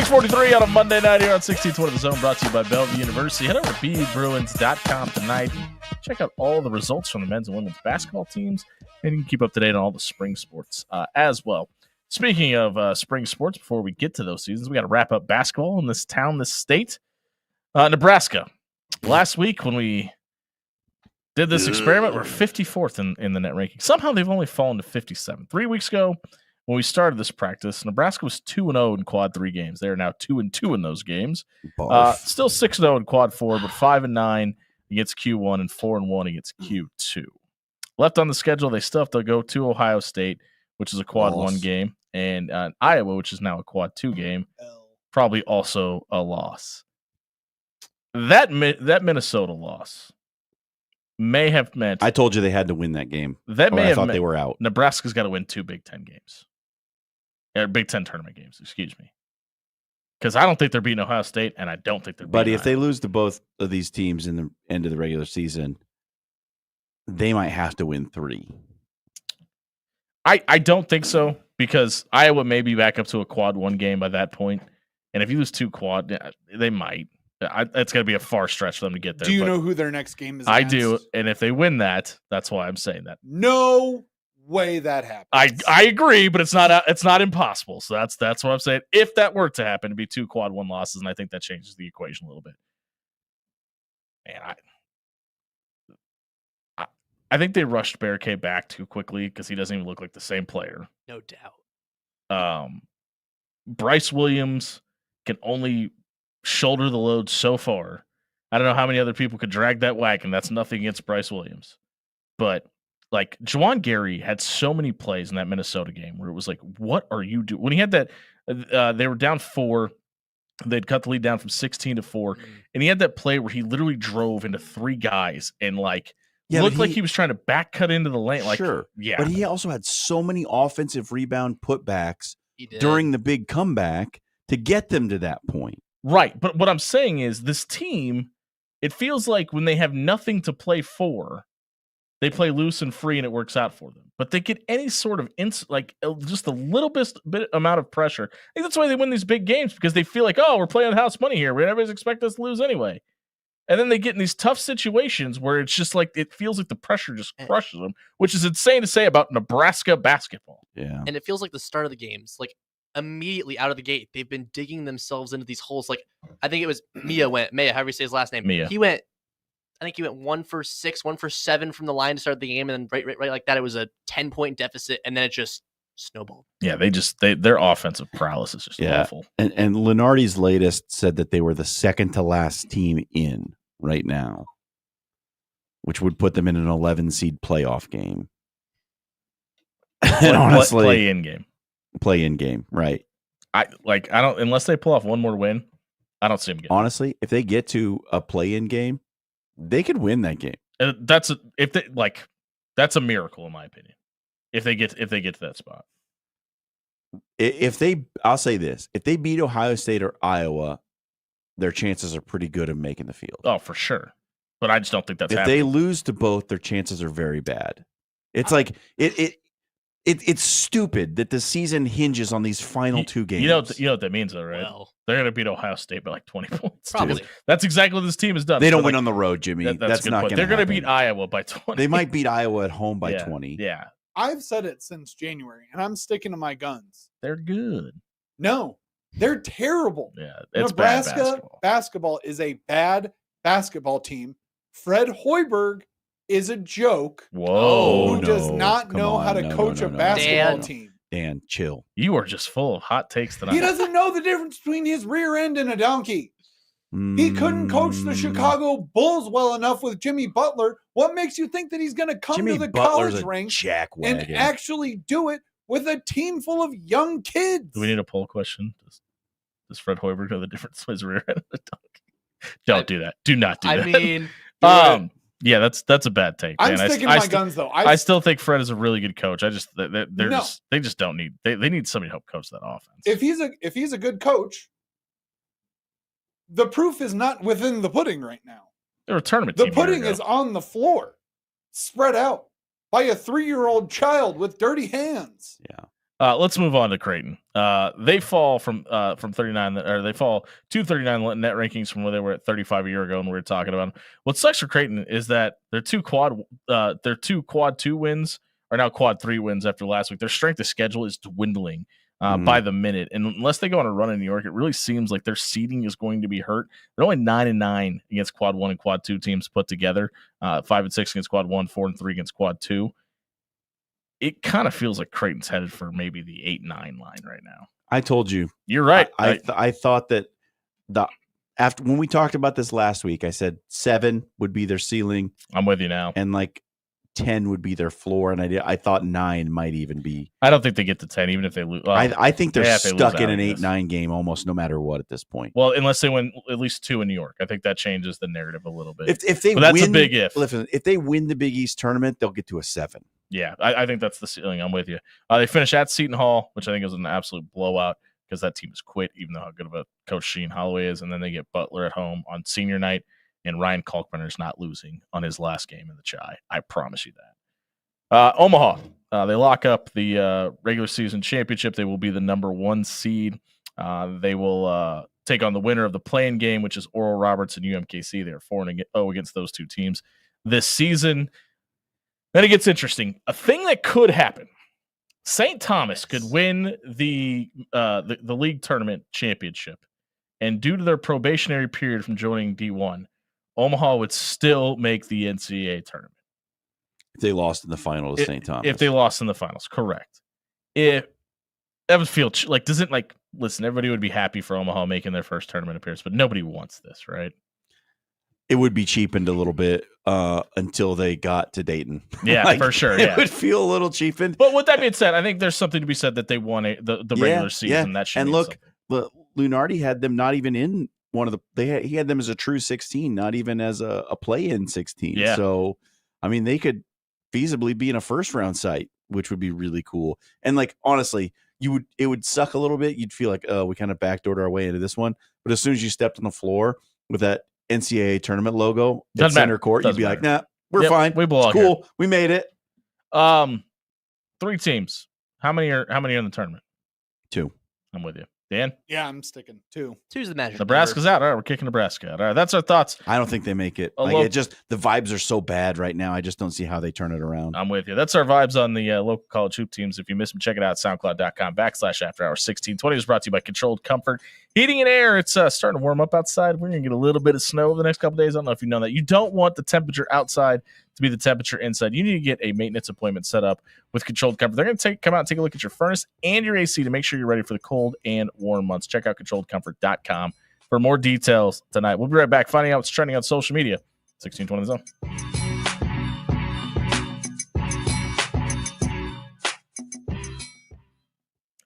6:43 on a Monday night here on 1620 The Zone, brought to you by Bellevue University. Head over to bbruins.com tonight. Check out all the results from the men's and women's basketball teams, and you can keep up to date on all the spring sports as well. Speaking of spring sports, before we get to those seasons, we got to wrap up basketball in this town, this state. Nebraska. Last week when we did this experiment, we're 54th in the net ranking. Somehow they've only fallen to 57. 3 weeks ago, when we started this practice, Nebraska was 2-0 in quad 3 games. They are now 2-2 in those games. Still 6-0 in quad 4, but 5-9 against Q1 and 4-1 against Q2. Left on the schedule, they still have to go to Ohio State, which is a quad 1 game, and Iowa, which is now a quad 2 game. Probably also a loss. That Minnesota loss may have meant. I told you they had to win that game. That may have thought meant they were out. Nebraska's got to win 2 Big Ten games. Big Ten tournament games, excuse me. Because I don't think they're beating Ohio State, and I don't think they're beating Buddy, if Iowa. they lose to both of these teams in the end of the regular season, they might have to win 3. I don't think so, because Iowa may be back up to a quad 1 game by that point. And if you lose 2 quad, they might. It's going to be a far stretch for them to get there. Do you know who their next game is? I against? do, and if they win that, that's why I'm saying that. No way that happens. I agree, but it's not impossible. So that's what I'm saying. If that were to happen, it'd be 2 quad 1 losses, and I think that changes the equation a little bit. Man, I think they rushed Barricade back too quickly because he doesn't even look like the same player. No doubt. Bryce Williams can only shoulder the load so far. I don't know how many other people could drag that wagon. That's nothing against Bryce Williams. But like Juwan Gary had so many plays in that Minnesota game where it was like, what are you doing? When he had that, they were down 4. They'd cut the lead down from 16 to 4. And he had that play where he literally drove into 3 guys and like looked like he was trying to back cut into the lane. Like, sure. Yeah. But he also had so many offensive rebound putbacks He during the big comeback to get them to that point. Right. But what I'm saying is this team, it feels like when they have nothing to play for, they play loose and free and it works out for them. But they get any sort of just a little bit amount of pressure. I think that's why they win these big games, because they feel like, oh, we're playing house money here. Everybody's expecting us to lose anyway. And then they get in these tough situations where it's just like it feels like the pressure just crushes them, which is insane to say about Nebraska basketball. Yeah. And it feels like the start of the games, like immediately out of the gate, they've been digging themselves into these holes. Like I think it was Maya, however you say his last name. Maya. I think he went 1 for 6, 1 for 7 from the line to start the game, and then right like that, it was a 10-point deficit, and then it just snowballed. Yeah, their offensive prowess is just awful. And Lenardi's latest said that they were the second to last team in right now, which would put them in an 11 seed playoff game. And honestly, play in game, right? I don't, unless they pull off one more win, I don't see them getting. Honestly, if they get to a play in game, they could win that game. That's a miracle in my opinion. If they get to that spot. I'll say this: if they beat Ohio State or Iowa, their chances are pretty good of making the field. Oh, for sure. But I just don't think that's if happening. They lose to both, their chances are very bad. It's like it's stupid that the season hinges on these final 2 games. You know what that means, though, right? Well, they're going to beat Ohio State by like 20 points. Probably. Dude. That's exactly what this team has done. They don't win on the road, Jimmy. That's not going to. They're going to beat Iowa by 20. They might beat Iowa at home by 20. Yeah. I've said it since January, and I'm sticking to my guns. They're good. No, they're terrible. Yeah, it's Nebraska bad basketball is a bad basketball team. Fred Hoiberg is a joke. Whoa. Who does not know how to coach a basketball team. Dan, chill. You are just full of hot takes tonight. He doesn't know the difference between his rear end and a donkey. He couldn't coach the Chicago Bulls well enough with Jimmy Butler. What makes you think that he's going to come Jimmy to the Butler's college ranks and actually do it with a team full of young kids? Do we need a poll question? Does Fred Hoiberg know the difference between his rear end and a donkey? Don't do that. Do not do that. I mean, yeah, that's a bad take. I'm sticking to my guns though. I still think Fred is a really good coach. I just they just don't need they need somebody to help coach that offense. If he's a good coach, the proof is not within the pudding right now. They're a tournament The team. pudding is on the floor, spread out by a 3-year-old child with dirty hands. Yeah. Let's move on to Creighton. They fall from 39, or they fall to 39 net rankings from where they were at 35 a year ago, and we were talking about them. What sucks for Creighton is that their two quad 2 wins are now quad 3 wins after last week. Their strength of schedule is dwindling by the minute, and unless they go on a run in New York, it really seems like their seeding is going to be hurt. They're only 9-9 against quad 1 and quad 2 teams put together. 5-6 against quad 1, 4-3 against quad 2. It kind of feels like Creighton's headed for maybe the 8-9 line right now. I told you. You're right. I thought that after when we talked about this last week, I said 7 would be their ceiling. I'm with you now. And like 10 would be their floor, and I thought 9 might even be. I don't think they get to 10, even if they lose. I think they're stuck in an 8-9 game almost no matter what at this point. Well, unless they win at least 2 in New York, I think that changes the narrative a little bit. If they that's win, a big if. Listen, if they win the Big East tournament, they'll get to a 7. Yeah, I think that's the ceiling. I'm with you. They finish at Seton Hall, which I think is an absolute blowout because that team has quit, even though how good of a coach Sheen Holloway is. And then they get Butler at home on senior night, and Ryan Kalkbrenner's not losing on his last game in the Chai. I promise you that. Omaha, they lock up the regular season championship. They will be the number 1 seed. They will take on the winner of the play-in game, which is Oral Roberts and UMKC. They are 4-0 against those two teams this season. Then it gets interesting. A thing that could happen: St. Thomas could win the league tournament championship, and due to their probationary period from joining D1, Omaha would still make the NCAA tournament. If they lost in the final to St. Thomas. If they lost in the finals, correct. That would feel like, doesn't like, listen, everybody would be happy for Omaha making their first tournament appearance, but nobody wants this, right? It would be cheapened a little bit until they got to Dayton. Yeah, like, for sure. It would feel a little cheapened. But with that being said, I think there's something to be said that they won the regular season. Yeah. That should and look, Lunardi had them not even in one of the. He had them as a true 16, not even as a play-in 16. Yeah. So, I mean, they could feasibly be in a first-round site, which would be really cool. And like honestly, it would suck a little bit. You'd feel like, oh, we kind of backdoored our way into this one. But as soon as you stepped on the floor with that NCAA tournament logo at center court, you'd be like, nah, we're fine. We belong. It's cool. Here. We made it. 3 teams. How many are in the tournament? 2. I'm with you. Dan? Yeah, I'm sticking 2. 2's the magic. Nebraska's out. All right, we're kicking Nebraska out. All right, that's our thoughts. I don't think they make it. It just, the vibes are so bad right now. I just don't see how they turn it around. I'm with you. That's our vibes on the local college hoop teams. If you miss them, check it out. SoundCloud.com/AfterHours1620 is brought to you by Controlled Comfort Heating and Air. It's starting to warm up outside. We're going to get a little bit of snow over the next couple days. I don't know if you know that. You don't want the temperature outside to be the temperature inside. You need to get a maintenance appointment set up with Controlled Comfort. They're going to come out and take a look at your furnace and your AC to make sure you're ready for the cold and warm months. Check out ControlledComfort.com for more details tonight. We'll be right back finding out what's trending on social media. 1620 Zone.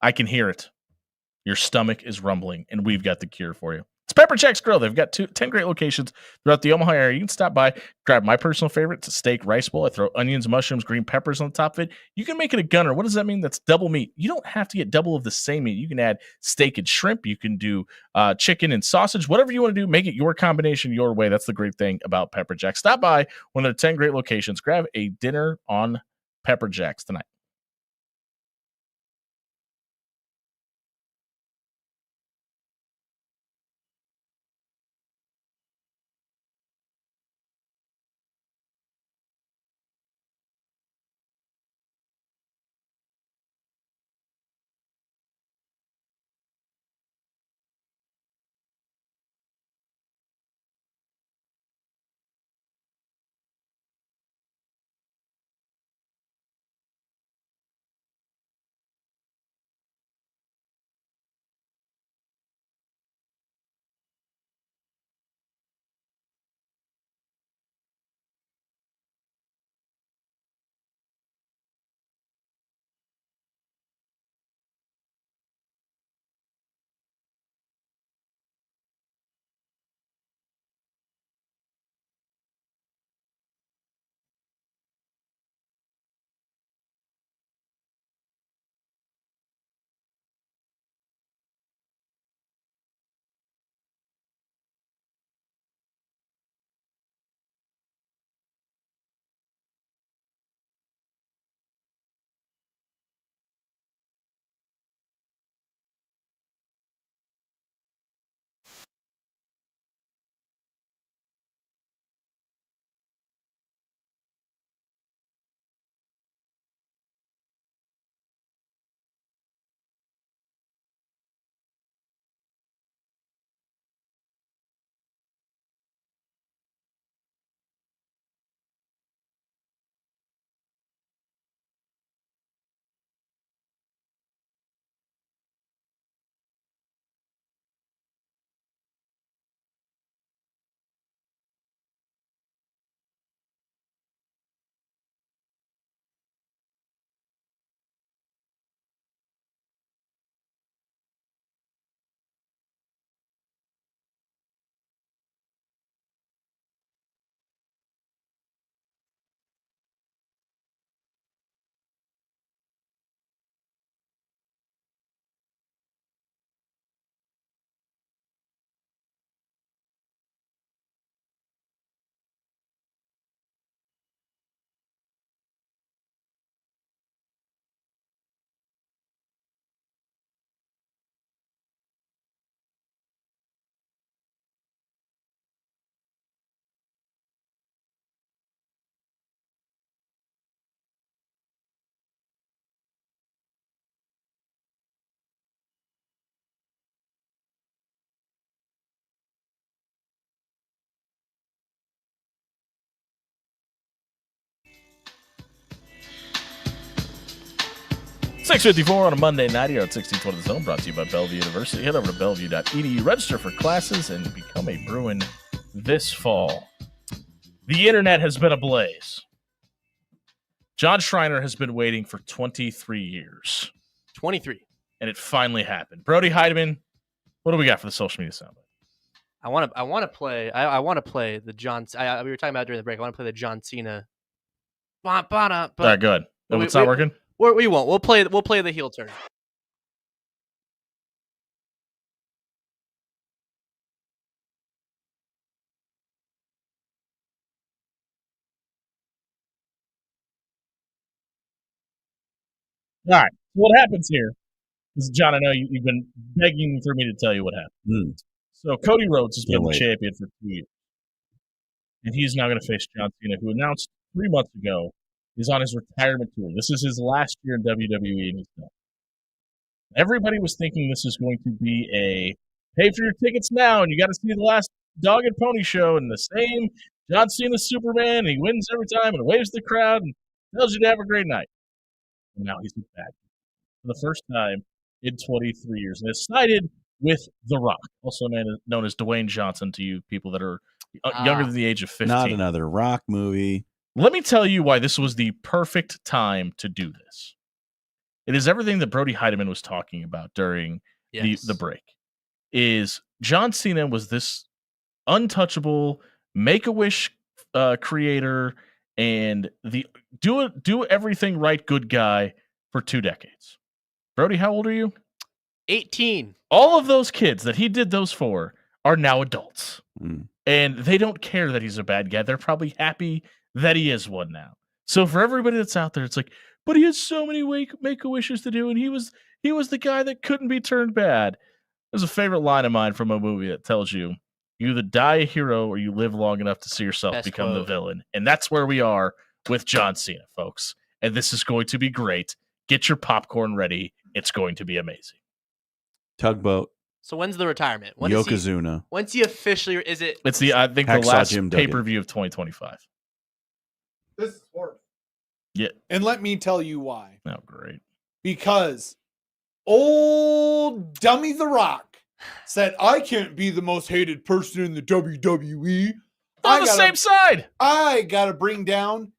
I can hear it. Your stomach is rumbling, and we've got the cure for you. It's Pepper Jack's Grill. They've got 10 great locations throughout the Omaha area. You can stop by, grab my personal favorite. It's a steak rice bowl. I throw onions, mushrooms, green peppers on the top of it. You can make it a gunner. What does that mean? That's double meat. You don't have to get double of the same meat. You can add steak and shrimp. You can do chicken and sausage. Whatever you want to do, make it your combination, your way. That's the great thing about Pepper Jack. Stop by one of their 10 great locations. Grab a dinner on Pepper Jack's tonight. 6:54 on a Monday night here at 1620 The Zone, brought to you by Bellevue University. Head over to bellevue.edu, register for classes, and become a Bruin this fall. The internet has been ablaze. John Schreiner has been waiting for 23 years. 23. And it finally happened. Brody Heidemann, what do we got for the social media soundbite? I want to play the John. We were talking about during the break. I want to play the John Cena. But All right, good. Oh, it's not working? We won't. We'll play the heel turn. All right. So what happens here is, John, I know you've been begging for me to tell you what happened. So Cody Rhodes has been the champion for 2 years. And he's now going to face John Cena, who announced 3 months ago he's on his retirement tour. This is his last year in WWE, and he's done. Everybody was thinking this is going to be a pay for your tickets now, and you got to see the last Dog and Pony show, and the same John Cena Superman, and he wins every time and waves the crowd and tells you to have a great night. And now he's back for the first time in 23 years, and it's sided with The Rock, also known as Dwayne Johnson to you people that are younger than the age of 15. Not another Rock movie. Let me tell you why this was the perfect time to do this. It is everything that Brody Heidemann was talking about during the break. Is John Cena was this untouchable Make-A-Wish creator and the do everything right good guy for 2 decades. Brody, how old are you? 18. All of those kids that he did those for are now adults. And they don't care that he's a bad guy. They're probably happy that he is one now. So for everybody that's out there, it's like, but he has so many Make-A-Wishes to do, and he was the guy that couldn't be turned bad. There's a favorite line of mine from a movie that tells you either die a hero or you live long enough to see yourself become the villain. And that's where we are with John Cena, folks. And this is going to be great. Get your popcorn ready. It's going to be amazing. Tugboat. So when's the retirement? Yokozuna. When's he officially? Is it? It's the the last pay-per-view of 2025. This is horrible. Yeah. And let me tell you why. Oh, great. Because old dummy The Rock said, I can't be the most hated person in the WWE. On the same side. I got to bring down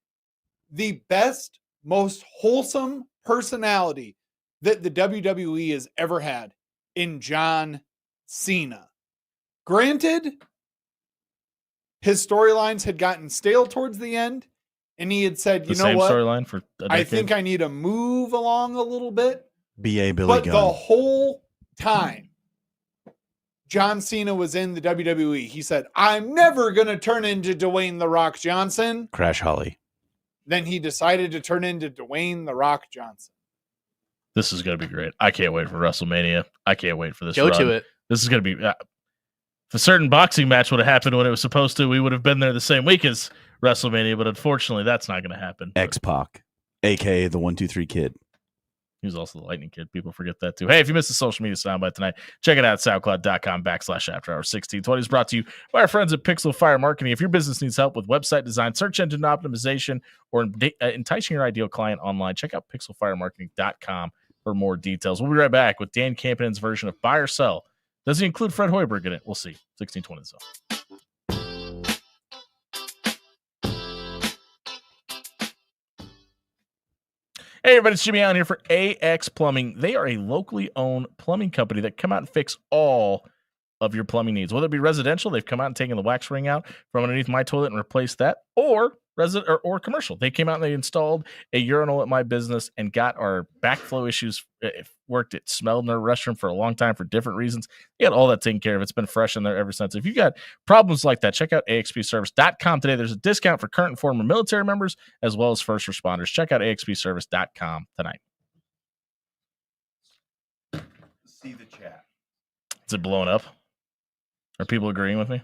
the best, most wholesome personality that the WWE has ever had in John Cena. Granted, his storylines had gotten stale towards the end, and he had said, you know what? Storyline for I think I need to move along a little bit. B.A. Billy But Gunn. the whole time John Cena was in the WWE, he said, I'm never going to turn into Dwayne The Rock Johnson. Crash Holly. Then he decided to turn into Dwayne The Rock Johnson. This is going to be great. I can't wait for WrestleMania. I can't wait for this. Go to it. This is going to be. If a certain boxing match would have happened when it was supposed to, we would have been there the same week as WrestleMania. But unfortunately, that's not going to happen. X-Pac, a.k.a. the 1-2-3 Kid. He was also the Lightning Kid. People forget that too. Hey, if you missed the social media soundbite tonight, check it out at SoundCloud.com/AfterHours1620 is brought to you by our friends at Pixel Fire Marketing. If your business needs help with website design, search engine optimization, or enticing your ideal client online, check out PixelFireMarketing.com for more details. We'll be right back with Dan Campion's version of Buy or Sell. Does he include Fred Hoiberg in it? We'll see. 1620 Zone. Hey everybody, it's Jimmy Allen here for AX Plumbing. They are a locally owned plumbing company that come out and fix all of your plumbing needs. Whether it be residential, they've come out and taken the wax ring out from underneath my toilet and replaced that, or commercial. They came out and they installed a urinal at my business and got our backflow issues worked. It smelled in our restroom for a long time for different reasons. They got all that taken care of. It's been fresh in there ever since. If you got problems like that, check out axpservice.com today. There's a discount for current and former military members as well as first responders. Check out axpservice.com tonight. See the chat. Is it blowing up? Are people agreeing with me?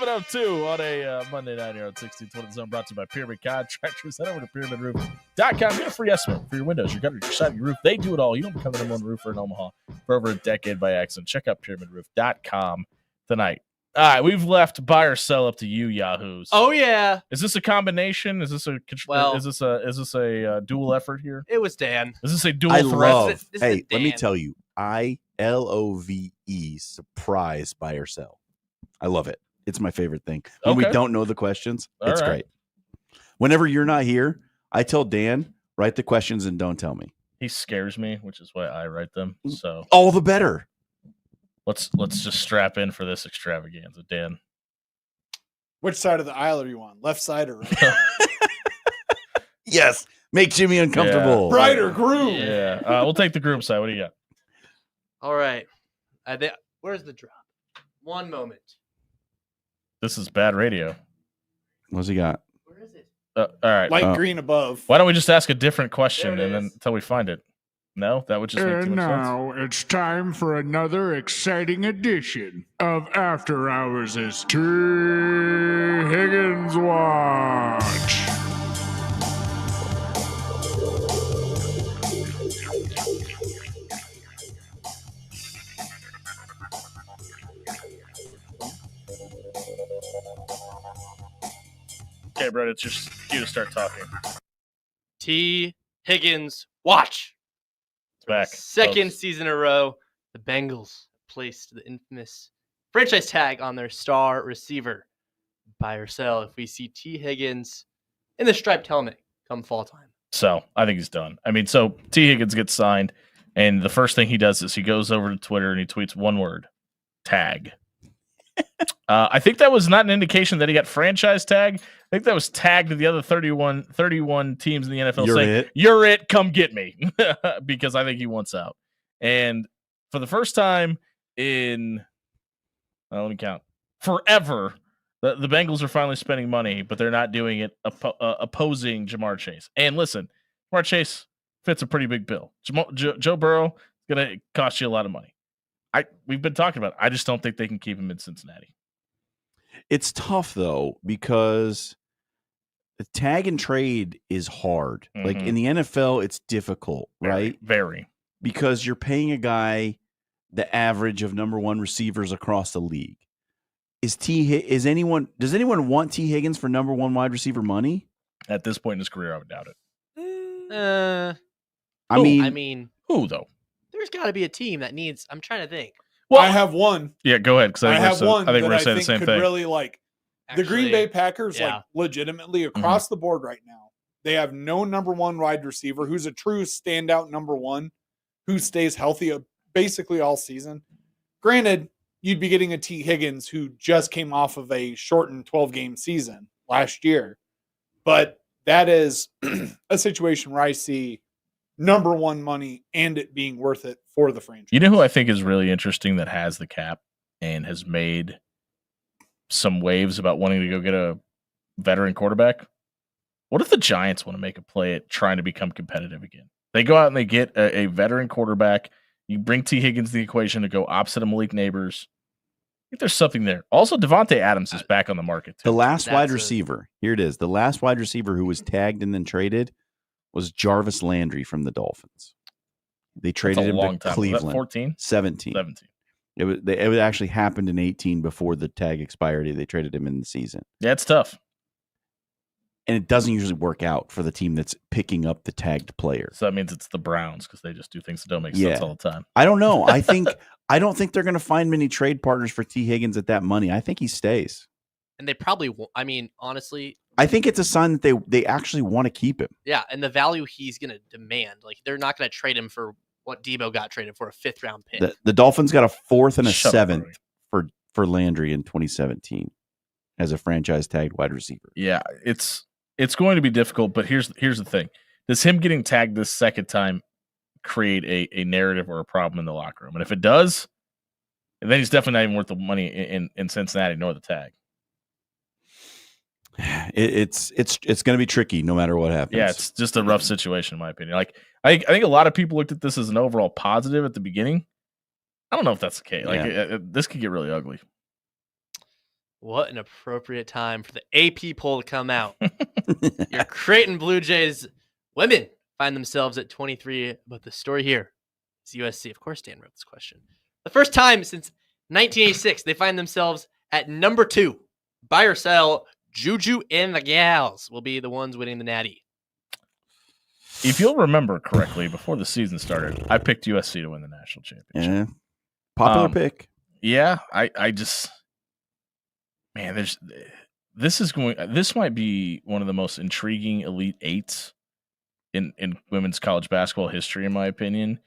7:02 on a Monday night here on 1620 Zone, brought to you by Pyramid Contractors. Head over to pyramidroof.com. Get a free estimate for your windows, your gutters, your side, your roof. They do it all. You don't become the number one roofer in Omaha for over a decade by accident. Check out pyramidroof.com tonight. All right, we've left buy or sell up to you, Yahoos. Oh yeah, Is this a combination? Is this a dual effort here? it was Dan. Is this a dual I threat? love. This is Hey, let me Dan. tell you, ILOVE surprise buy or sell. I love it. It's my favorite thing. When we Okay. don't know the questions, All it's right. great. Whenever you're not here, I tell Dan, write the questions and don't tell me. He scares me, which is why I write them. So All the better. let's just strap in for this extravaganza, Dan. Which side of the aisle are you on? Left side or right? Yes. Make Jimmy uncomfortable. Brighter groove. Yeah, we'll take the group side. What do you got? All right. Where's the drop? One moment. This is bad radio. What's he got? Where is it? All right. Light green above. Why don't we just ask a different question There it and then is. until we find it? No, that would just make too And much sense. now it's time for another exciting edition of After Hours' T. Higgins Watch. Okay, Brett, it's just you to start talking. T. Higgins watch. It's back. Second folks. season in a row, the Bengals placed the infamous franchise tag on their star receiver. Buy or sell if we see T. Higgins in the striped helmet come fall time. So I think he's done. I mean, so T. Higgins gets signed, and the first thing he does is he goes over to Twitter and he tweets one word: tag. I think that was not an indication that he got franchise tag. I think that was tagged to the other 31 teams in the NFL You're saying, it. "You're it, come get me," because I think he wants out. And for the first time in, let me count, forever, the Bengals are finally spending money, but they're not doing it opposing Jamar Chase. And listen, Jamar Chase fits a pretty big bill. Joe Burrow is going to cost you a lot of money. We've been talking about it. I just don't think they can keep him in Cincinnati. It's tough though, because the tag and trade is hard. Like Mhm. in the NFL, it's difficult, right? Very. Because you're paying a guy the average of number one receivers across the league. Does anyone want T. Higgins for number one wide receiver money? At this point in his career, I would doubt it. I Who? mean, Who, though? There's got to be a team that needs. I'm trying to think. Well, I have one. yeah, go ahead. Because I have one I think that we're going I to say the think same could thing. really the Green Actually, Bay Packers, yeah. like legitimately across the board right now. They have no number one wide receiver who's a true standout number one who stays healthy basically all season. Granted, you'd be getting a T. Higgins who just came off of a shortened 12-game season last year. But that is a situation where I see number one money and it being worth it for the franchise. You know who I think is really interesting that has the cap and has made some waves about wanting to go get a veteran quarterback? What if the Giants want to make a play at trying to become competitive again? They go out and they get a veteran quarterback. You bring T. Higgins to the equation to go opposite of Malik Neighbors. I think there's something there. Also, Devontae Adams is back on the market, too. the last wide That's receiver, here it is. The last wide receiver who was tagged and then traded was Jarvis Landry from the Dolphins. They That's traded a him long to time. Was that Cleveland. 14? 17. 17. It actually happened in 18 before the tag expired. They traded him in the season. Yeah, it's tough. And it doesn't usually work out for the team that's picking up the tagged player. So that means it's the Browns because they just do things that don't make sense Yeah. all the time. I don't know. I don't think they're going to find many trade partners for T. Higgins at that money. I think he stays. And they probably won't. I mean, honestly, I think it's a sign that they actually want to keep him. yeah. And the value he's going to demand, like they're not going to trade him for what Debo got traded for, a 5th round pick. The Dolphins got a 4th and a Shut up, 7th for Landry in 2017 as a franchise tagged wide receiver. Yeah, it's going to be difficult, but here's the thing. Does him getting tagged this second time create a narrative or a problem in the locker room? And if it does, then he's definitely not even worth the money in Cincinnati nor the tag. It's going to be tricky no matter what happens. Yeah, it's just a rough situation in my opinion. Like I think a lot of people looked at this as an overall positive at the beginning. I don't know if that's the case. Like this could get really ugly. What an appropriate time for the AP poll to come out. Your Creighton Blue Jays women find themselves at 23, but the story here is USC. Of course, Dan wrote this question. The first time since 1986, they find themselves at number 2. Buy or sell, Juju and the Gals will be the ones winning the Natty. If you'll remember correctly, before the season started, I picked USC to win the national championship. Yeah. Popular pick. Yeah, I just, man, this might be one of the most intriguing Elite Eights in women's college basketball history, in my opinion.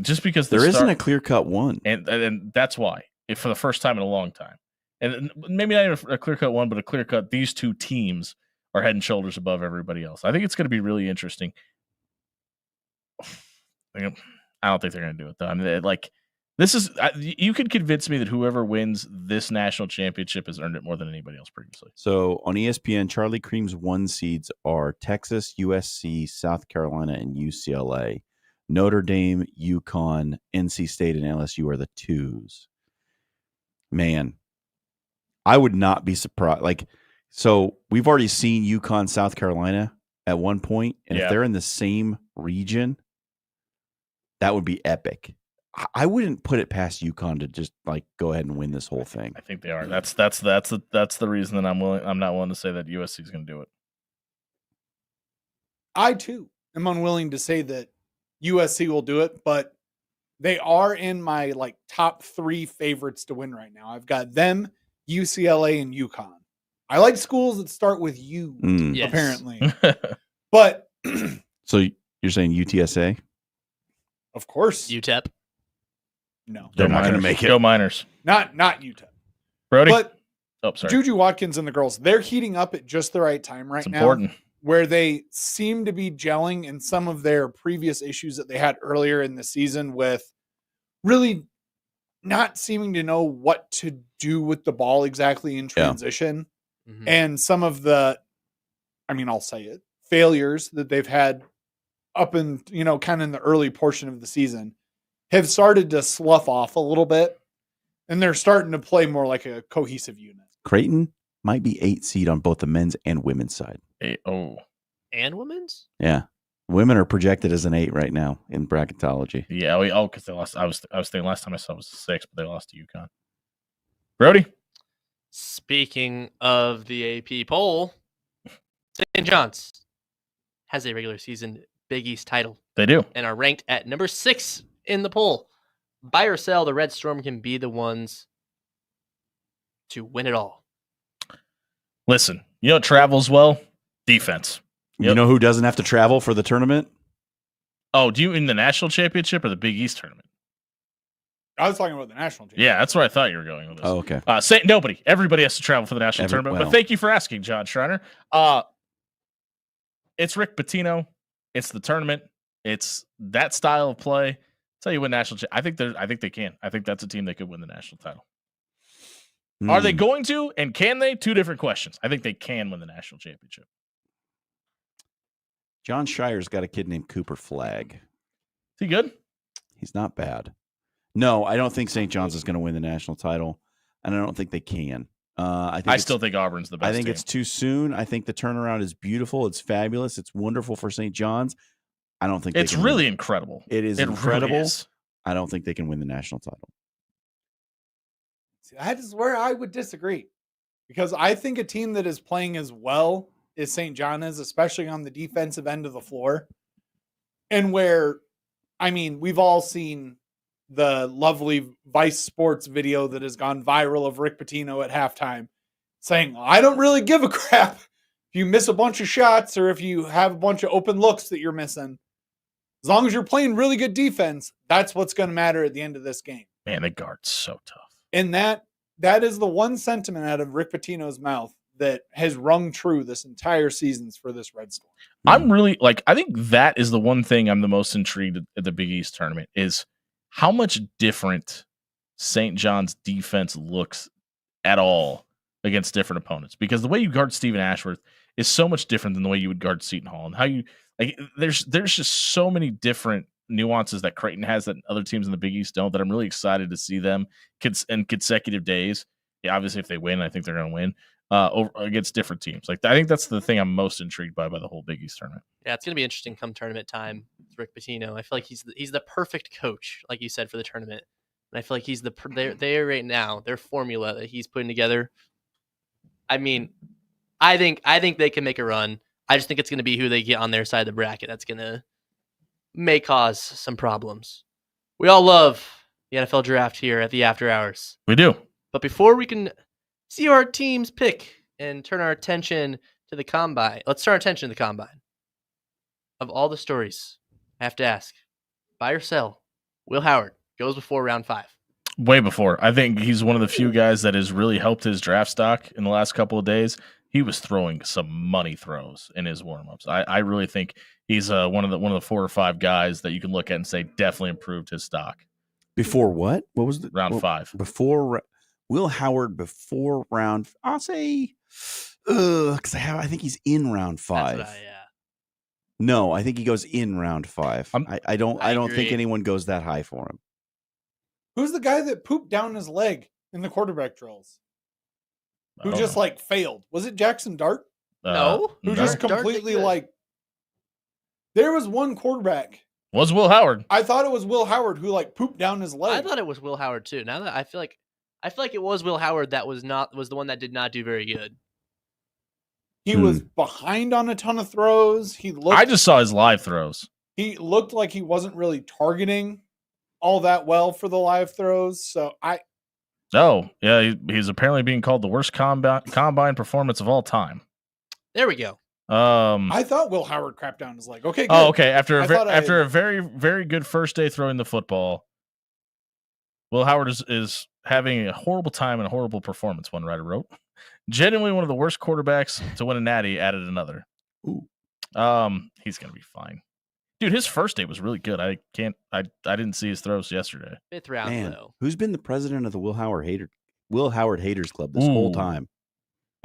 Just because there isn't a clear-cut one, and that's why, for the first time in a long time, and maybe not even a clear-cut one, but a clear-cut. These two teams are head and shoulders above everybody else. I think it's going to be really interesting. I don't think they're going to do it though. I mean, this is, you can convince me that whoever wins this national championship has earned it more than anybody else previously. So on ESPN, Charlie Cream's 1 seeds are Texas, USC, South Carolina, and UCLA. Notre Dame, UConn, NC State, and LSU are the 2s. Man, I would not be surprised. So we've already seen UConn, South Carolina at one point, and if they're in the same region, that would be epic. I wouldn't put it past UConn to just go ahead and win this whole thing. I think they are. That's the reason that I'm not willing to say that USC is going to do it. I too am unwilling to say that USC will do it, but they are in my top 3 favorites to win right now. I've got them, UCLA, and UConn. I like schools that start with U, apparently. But so you're saying UTSA? Of course. UTEP. No. They're not going to make it. Go Miners. Not UTEP. Brody? But sorry. Juju Watkins and the girls, they're heating up at just the right time right now. Important. Where they seem to be gelling in some of their previous issues that they had earlier in the season with really not seeming to know what to do with the ball exactly in transition. Yeah. Mm-hmm. And some of the, I'll say it, failures that they've had up in, kind of in the early portion of the season have started to slough off a little bit. And they're starting to play more like a cohesive unit. Creighton might be 8 seed on both the men's and women's side. And women's? Yeah. Women are projected as an 8 right now in bracketology. Yeah. Because they lost. I was thinking last time I saw it was 6, but they lost to UConn. Brody? Speaking of the AP poll, St. John's has a regular season Big East title. They do. And are ranked at number 6 in the poll. Buy or sell, the Red Storm can be the ones to win it all. Listen, it travels well? Defense. Yep. You know who doesn't have to travel for the tournament? Oh, do you mean the national championship or the Big East tournament? I was talking about the national championship. Yeah, that's where I thought you were going with this. Oh, okay. Nobody. Everybody has to travel for the national tournament. But thank you for asking, John Schreiner. It's Rick Pitino. It's the tournament. It's that style of play. I'll tell you what national. I think they can. I think that's a team that could win the national title. Are they going to, and can they? 2 different questions. I think they can win the national championship. John Shire's got a kid named Cooper Flagg. Is he good? He's not bad. No, I don't think St. John's is going to win the national title, and I don't think they can. I still think Auburn's the best. I think it's too soon. I think the turnaround is beautiful. It's fabulous. It's wonderful for St. John's. I don't think it's really incredible. It is incredible. Really is. I don't think they can win the national title. See, that is where I would disagree, because I think a team that is playing as well as St. John is, especially on the defensive end of the floor, and where, we've all seen the lovely Vice Sports video that has gone viral of Rick Pitino at halftime saying, I don't really give a crap if you miss a bunch of shots or if you have a bunch of open looks that you're missing. As long as you're playing really good defense, that's what's going to matter at the end of this game. Man, the guard's so tough. And that is the one sentiment out of Rick Pitino's mouth that has rung true this entire seasons for this Red Storm. I'm really I think that is the one thing I'm the most intrigued at the Big East tournament is how much different St. John's defense looks at all against different opponents, because the way you guard Stephen Ashworth is so much different than the way you would guard Seton Hall, and how you there's just so many different nuances that Creighton has that other teams in the Big East don't, that I'm really excited to see them in consecutive days. obviously if they win, I think they're going to win over against different teams. Like I think that's the thing I'm most intrigued by the whole Big East tournament. Yeah, it's going to be interesting come tournament time with Rick Pitino. I feel like he's the perfect coach, like you said, for the tournament. And I feel like he's they're right now, their formula that he's putting together. I mean, I think they can make a run. I just think it's going to be who they get on their side of the bracket that's going to may cause some problems. We all love the NFL draft here at the After Hours. We do. But before we can see our teams pick and turn our attention to the combine, let's turn our attention to the combine. Of all the stories, I have to ask, buy or sell, Will Howard goes before round 5. Way before. I think he's one of the few guys that has really helped his draft stock in the last couple of days. He was throwing some money throws in his warmups. I really think he's one of the 4 or 5 guys that you can look at and say definitely improved his stock. Before what? What was the round 5? Before Will Howard before round. I'll say, because I think he's in round 5. No, I think he goes in round 5. I don't think anyone goes that high for him. Who's the guy that pooped down his leg in the quarterback drills? Who just like failed? Was it Jackson Dart? No. Who just completely like. There was one quarterback. Was Will Howard? I thought it was Will Howard who like pooped down his leg. I thought it was Will Howard too. Now that I feel like it was Will Howard that was the one that did not do very good. He was behind on a ton of throws. I just saw his live throws. He looked like he wasn't really targeting all that well for the live throws. So he's apparently being called the worst combine performance of all time. There we go. I thought Will Howard crapped down his leg. Okay, good. Oh, okay. After a very, very good first day throwing the football, Will Howard is having a horrible time and a horrible performance, one writer wrote. Genuinely one of the worst quarterbacks to win a natty, added another. Ooh. He's gonna be fine. Dude, his first day was really good. I didn't see his throws yesterday. 5th round though. Who's been the president of the Will Howard Haters Club this whole time?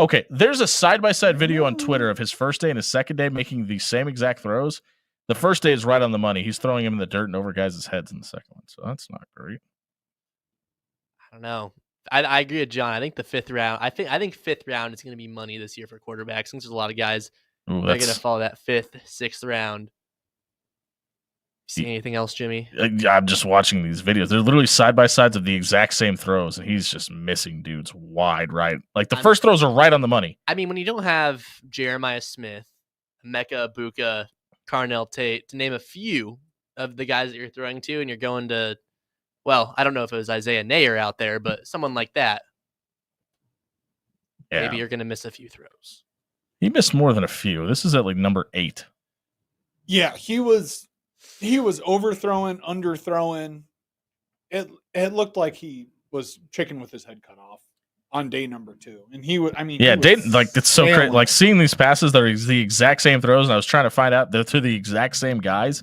Okay, there's a side-by-side video on Twitter of his first day and his second day making the same exact throws. The first day is right on the money. He's throwing him in the dirt and over guys' heads in the second one, so that's not great. I don't know. I agree with John. I think the 5th round. I think 5th round is going to be money this year for quarterbacks. Since there's a lot of guys that are going to follow that 5th, 6th round. See anything else, Jimmy? I'm just watching these videos. They're literally side by sides of the exact same throws, and he's just missing dudes wide right. Like the first throws are right on the money. I mean, when you don't have Jeremiah Smith, Emeka Egbuka, Carnell Tate, to name a few of the guys that you're throwing to, and you're going to, well, I don't know if it was Isaiah Nayer out there, but someone like that, maybe you're going to miss a few throws. He missed more than a few. This is at like number 8. Yeah, he was overthrowing, underthrowing. It looked like he was chicken with his head cut off on day number 2, and he would. I mean, it's so crazy. Like seeing these passes that are the exact same throws, and I was trying to find out they're to the exact same guys.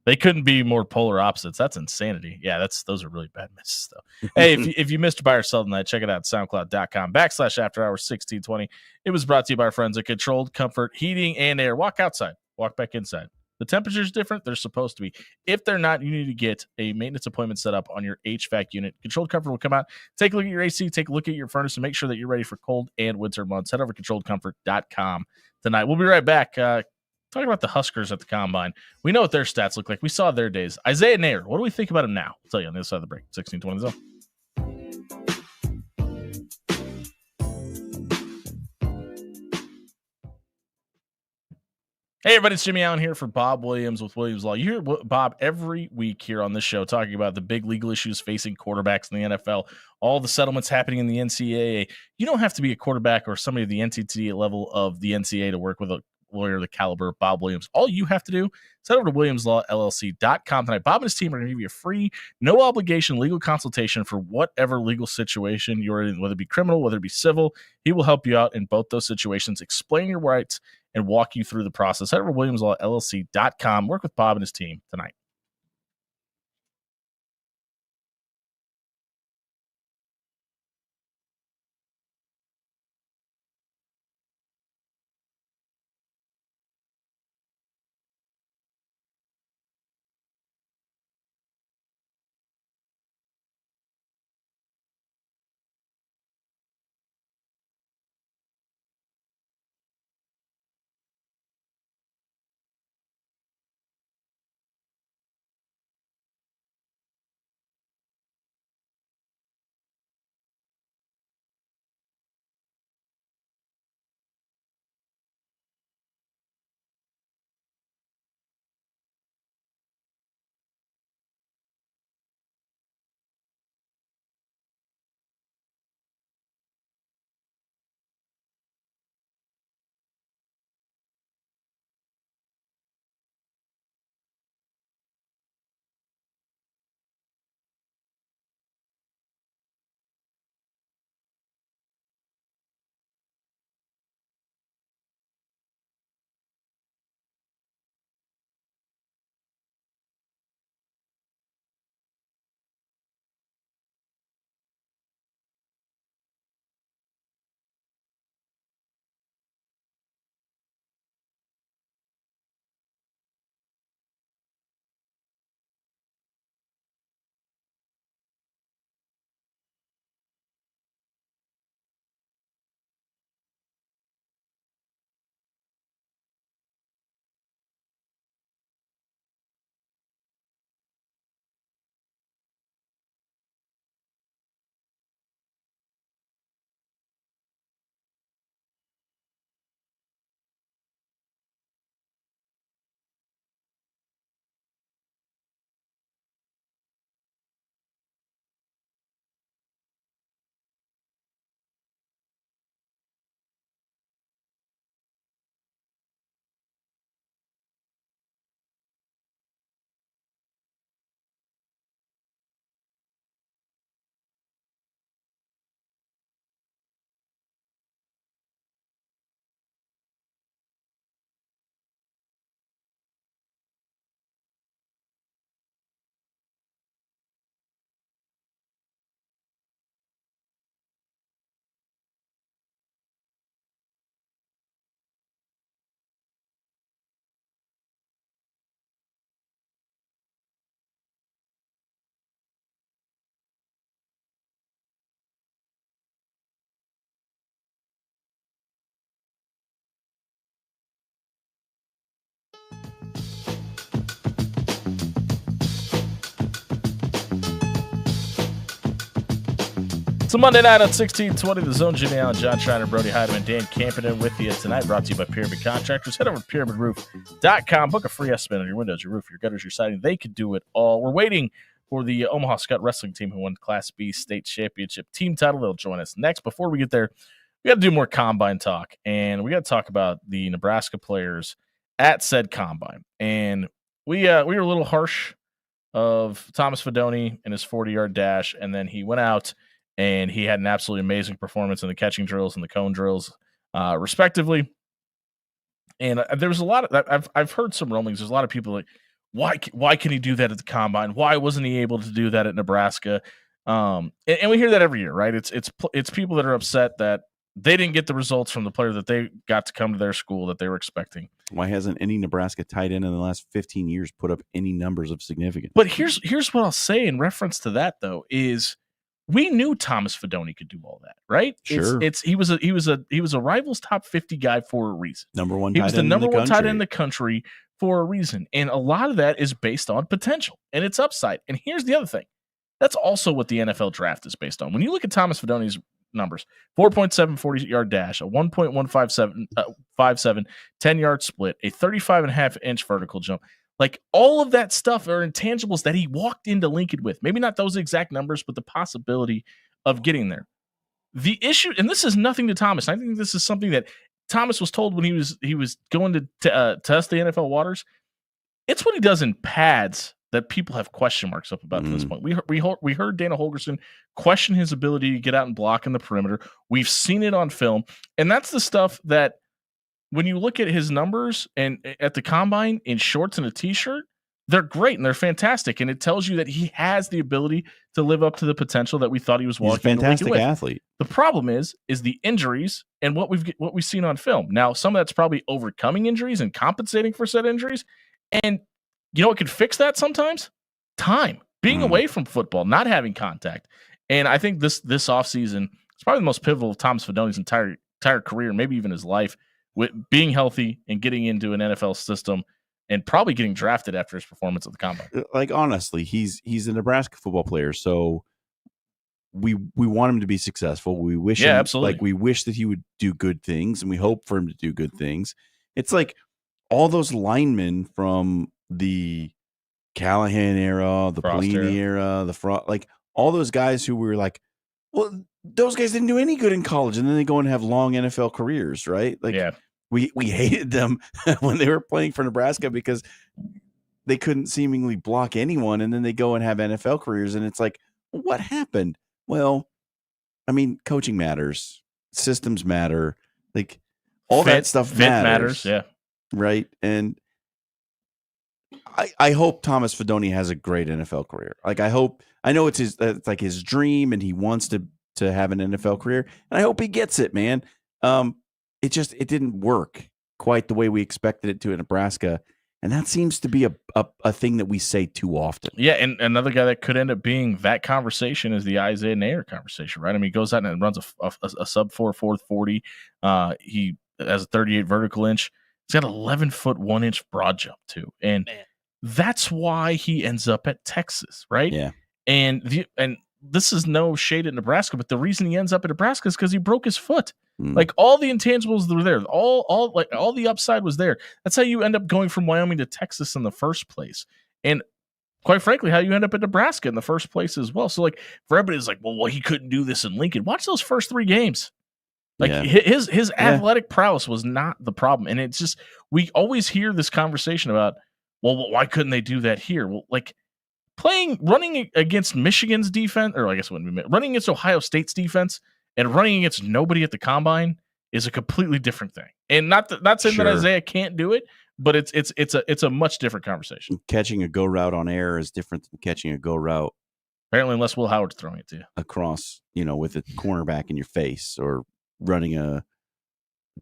They couldn't be more polar opposites. That's insanity. Yeah, those are really bad misses, though. Hey, if you missed Buy or Sell tonight, check it out at SoundCloud.com/AfterHours1620. It was brought to you by our friends at Controlled Comfort Heating and Air. Walk outside, walk back inside. The temperature's different. They're supposed to be. If they're not, you need to get a maintenance appointment set up on your HVAC unit. Controlled Comfort will come out, take a look at your AC, take a look at your furnace, and make sure that you're ready for cold and winter months. Head over to ControlledComfort.com tonight. We'll be right back. Talking about the Huskers at the Combine. We know what their stats look like. We saw their days. Isaiah Nayer, what do we think about him now? I'll tell you on the other side of the break. 1620 Zone. Hey, everybody, it's Jimmy Allen here for Bob Williams with Williams Law. You hear Bob every week here on this show talking about the big legal issues facing quarterbacks in the NFL, all the settlements happening in the NCAA. You don't have to be a quarterback or somebody at the NCAA level of the NCAA to work with a lawyer the caliber of Bob Williams. All you have to do is head over to WilliamsLawLLC.com tonight. Bob and his team are going to give you a free, no obligation legal consultation for whatever legal situation you're in, whether it be criminal, whether it be civil. He will help you out in both those situations, explain your rights, and walk you through the process. Head over to WilliamsLawLLC.com. Work with Bob and his team tonight. It's a Monday night on 1620 The Zone. Jimmy Allen, John Schreiner, Brody Heidemann, Dan Campenden with you tonight. Brought to you by Pyramid Contractors. Head over to pyramidroof.com. Book a free estimate on your windows, your roof, your gutters, your siding. They can do it all. We're waiting for the Omaha Scott wrestling team who won Class B state championship team title. They'll join us next. Before we get there, we got to do more combine talk, and we got to talk about the Nebraska players at said combine. And we were a little harsh of Thomas Fidone and his 40-yard dash, and then he went out and he had an absolutely amazing performance in the catching drills and the cone drills, respectively. And there was a lot of I've heard some rumblings. There's a lot of people like, why can he do that at the combine? Why wasn't he able to do that at Nebraska? And we hear that every year, right? It's people that are upset that they didn't get the results from the player that they got to come to their school that they were expecting. Why hasn't any Nebraska tight end in the last 15 years put up any numbers of significance? But here's what I'll say in reference to that, though, is we knew Thomas Fidone could do all that, right? Sure. He was a Rivals top 50 guy for a reason. Number one. He was the number one tight end in the country for a reason, and a lot of that is based on potential and it's upside. And here's the other thing: that's also what the NFL draft is based on. When you look at Thomas Fidone's numbers, 4.7 40-yard dash, a 1.157 10-yard split, a 35.5-inch vertical jump. Like, all of that stuff are intangibles that he walked into Lincoln with. Maybe not those exact numbers, but the possibility of getting there. The issue, and this is nothing to Thomas. I think this is something that Thomas was told when he was going to test the NFL waters. It's what he does in pads that people have question marks up about to this point. We heard Dana Holgorsen question his ability to get out and block in the perimeter. We've seen it on film, and that's the stuff that when you look at his numbers and at the combine in shorts and a t-shirt, they're great and they're fantastic, and it tells you that he has the ability to live up to the potential that we thought he was walking. He's a fantastic athlete. The problem is the injuries and what we've seen on film. Now, some of that's probably overcoming injuries and compensating for said injuries, and you know what could fix that sometimes? Time. Being away from football, not having contact. And I think this offseason is probably the most pivotal of Thomas Fidone's entire career, maybe even his life, with being healthy and getting into an NFL system and probably getting drafted after his performance at the combine. Like, honestly, he's a Nebraska football player, so we want him to be successful. We wish him, absolutely. Like, we wish that he would do good things, and we hope for him to do good things. It's like all those linemen from the Callahan era, the Pelini era, the Frost, like all those guys who were like, well, those guys didn't do any good in college, and then they go and have long NFL careers, right? Like, we hated them when they were playing for Nebraska because they couldn't seemingly block anyone, and then they go and have NFL careers, and it's like, what happened? Well, I mean, coaching matters, systems matter, like all that stuff matters. Yeah, right. And I hope Thomas Fidone has a great NFL career. Like, I know it's like his dream, and he wants to have an NFL career, and I hope he gets it, man. It didn't work quite the way we expected it to in Nebraska, and that seems to be a thing that we say too often. Yeah, and another guy that could end up being that conversation is the Isaiah Neyor conversation, right? I mean, he goes out and runs a sub 4.40. He has a 38 vertical inch. He's got 11-foot 1-inch broad jump too, and that's why he ends up at Texas, right? Yeah, and this is no shade at Nebraska, but the reason he ends up at Nebraska is because he broke his foot. Like, all the intangibles were there, all the upside was there. That's how you end up going from Wyoming to Texas in the first place, and quite frankly, how you end up at Nebraska in the first place as well. So, like, for everybody, it's like, well, he couldn't do this in Lincoln. Watch those first 3 games. Like, his athletic prowess was not the problem, and it's just, we always hear this conversation about, well, why couldn't they do that here? Well, like, running against Michigan's defense, or I guess it wouldn't be running against Ohio State's defense and running against nobody at the combine is a completely different thing. And not saying that Isaiah can't do it, but it's a much different conversation. Catching a go route on air is different than catching a go route. Apparently, unless Will Howard's throwing it to you across, with a cornerback in your face, or running a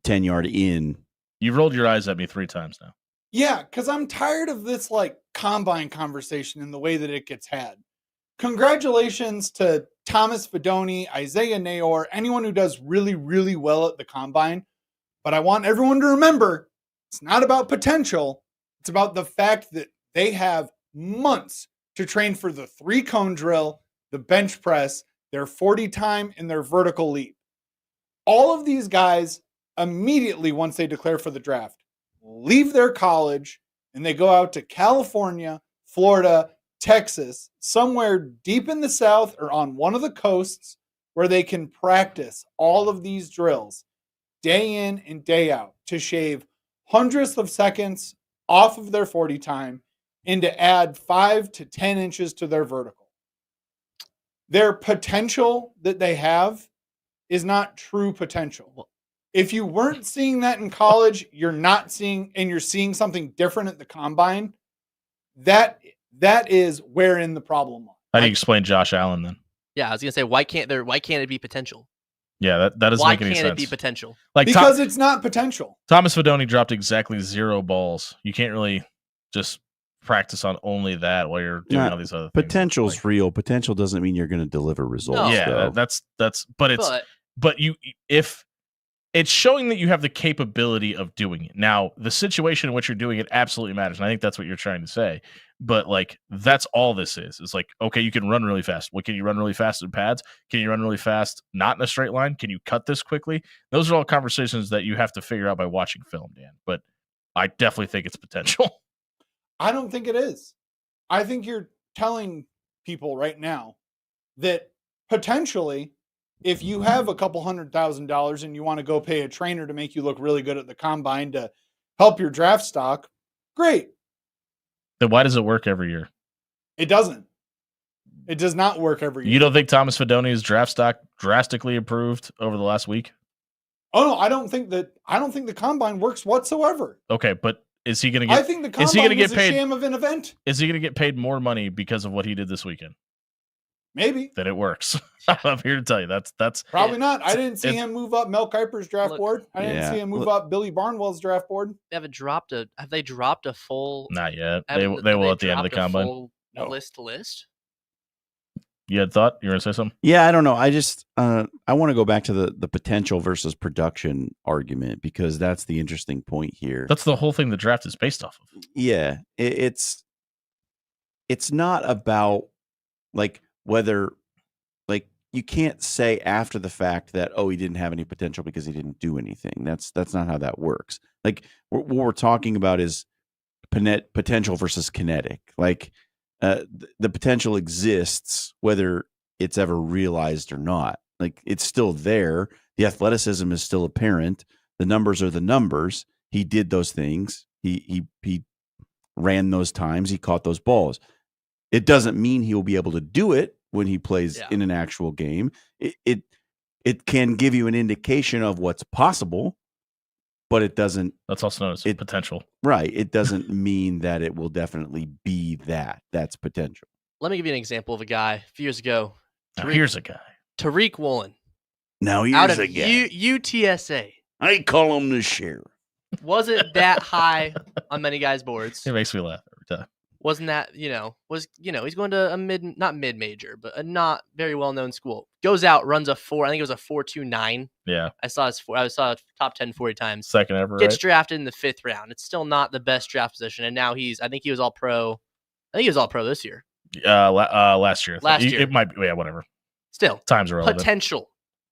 10-yard in. You've rolled your eyes at me 3 times now. Yeah, because I'm tired of this like combine conversation in the way that it gets had. Congratulations to Thomas Fidone, Isaiah Neyor, anyone who does really, really well at the combine. But I want everyone to remember, it's not about potential. It's about the fact that they have months to train for the 3-cone drill, the bench press, their 40 time, and their vertical leap. All of these guys immediately, once they declare for the draft, leave their college and they go out to California, Florida, Texas, somewhere deep in the South or on one of the coasts where they can practice all of these drills day in and day out to shave hundredths of seconds off of their 40 time and to add 5 to 10 inches to their vertical. Their potential that they have is not true potential. If you weren't seeing that in college, you're not seeing, and you're seeing something different at the combine, that is wherein the problem lies. How do you explain Josh Allen then? Yeah, I was gonna say, why can't it be potential? Yeah, that doesn't make any sense. Why can't it be potential? Like because it's not potential. Thomas Fidone dropped exactly 0 balls. You can't really just practice on only that while you're doing all these other things. Potential's real. Potential doesn't mean you're going to deliver results. No. Yeah, but if it's showing that you have the capability of doing it. Now, the situation in which you're doing it absolutely matters. And I think that's what you're trying to say. But like, that's all this is. It's like, okay, you can run really fast. What can you run really fast in pads? Can you run really fast not in a straight line? Can you cut this quickly? Those are all conversations that you have to figure out by watching film, Dan. But I definitely think it's potential. I don't think it is. I think you're telling people right now that potentially, if you have a couple $100,000 and you want to go pay a trainer to make you look really good at the combine to help your draft stock, great. Then why does it work every year? It doesn't. It does not work every year. You don't think Thomas Fidone's draft stock drastically improved over the last week? Oh no, I don't think the combine works whatsoever. Okay, but is he going to get? I think the combine is a sham of an event. Is he going to get paid more money because of what he did this weekend? Maybe. Then it works. I'm here to tell you that's probably not. I didn't see him move up Mel Kiper's draft board. I didn't see him move up Billy Barnwell's draft board. Have they dropped a full? Not yet. They will at the end of the combine. List. You had thought you were gonna say something? Yeah, I don't know. I just I want to go back to the potential versus production argument because that's the interesting point here. That's the whole thing the draft is based off of. Yeah, it's not about like whether like you can't say after the fact that he didn't have any potential because he didn't do anything. That's not how that works. Like what we're talking about is potential versus kinetic. Like the potential exists whether it's ever realized or not. Like it's still there. The athleticism is still apparent. The numbers are the numbers. He did those things. He ran those times. He caught those balls. It doesn't mean he will be able to do it when he plays in an actual game. It can give you an indication of what's possible, but it doesn't. That's also known as potential. Right. It doesn't mean that it will definitely be that. That's potential. Let me give you an example of a guy a few years ago. Here's a guy. Tariq Woolen. Now here's out of a guy. UTSA. I call him the sheriff. Wasn't that high on many guys' boards. It makes me laugh every time. Wasn't that, he's going to a not mid-major, but a not very well-known school. Goes out, runs a 4.29. Yeah. I saw a top 10 40 times. Second ever, Gets drafted in the 5th round. It's still not the best draft position. And now I think he was all pro. I think he was all pro this year. Last year. Year. It might be, whatever. Still. Times are relevant.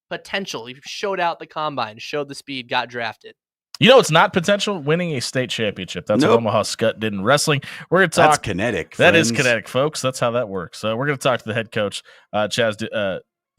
Potential. He showed out the combine, showed the speed, got drafted. You know, it's not potential winning a state championship. That's what Omaha Skutt did in wrestling. We're going to talk. That's kinetic. That is kinetic, folks. That's how that works. So we're going to talk to the head coach, Chaz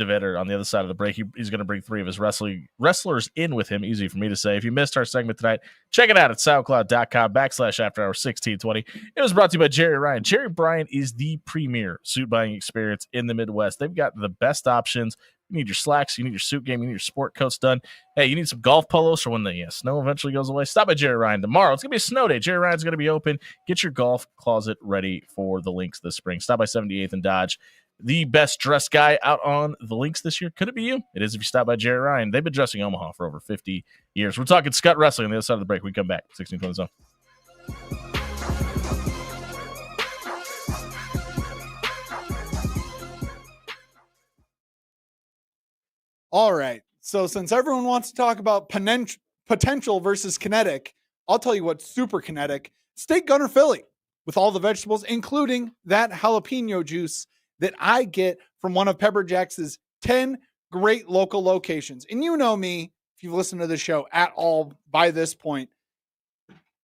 DeVetter, on the other side of the break. He's going to bring 3 of his wrestlers in with him. Easy for me to say. If you missed our segment tonight, check it out at soundcloud.com/afterhour1620. It was brought to you by Jerry Ryan. Jerry Ryan is the premier suit buying experience in the Midwest. They've got the best options. You need your slacks, you need your suit game, you need your sport coats done. Hey, you need some golf polos for when the snow eventually goes away. Stop by Jerry Ryan tomorrow. It's going to be a snow day. Jerry Ryan's going to be open. Get your golf closet ready for the Lynx this spring. Stop by 78th and Dodge. The best dressed guy out on the Lynx this year. Could it be you? It is if you stop by Jerry Ryan. They've been dressing Omaha for over 50 years. We're talking Skutt Wrestling on the other side of the break. We come back. 1620 Zone. All right. So since everyone wants to talk about potential versus kinetic, I'll tell you what's super kinetic. Steak Gunner Philly with all the vegetables, including that jalapeno juice that I get from one of Pepper Jack's 10 great local locations. And you know me, if you've listened to the show at all by this point,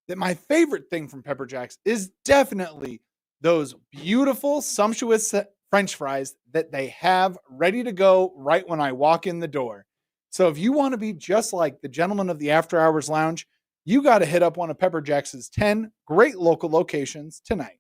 that my favorite thing from Pepper Jack's is definitely those beautiful, sumptuous French fries that they have ready to go right when I walk in the door. So if you want to be just like the gentleman of the After Hours Lounge, you got to hit up one of Pepper Jack's 10 great local locations tonight.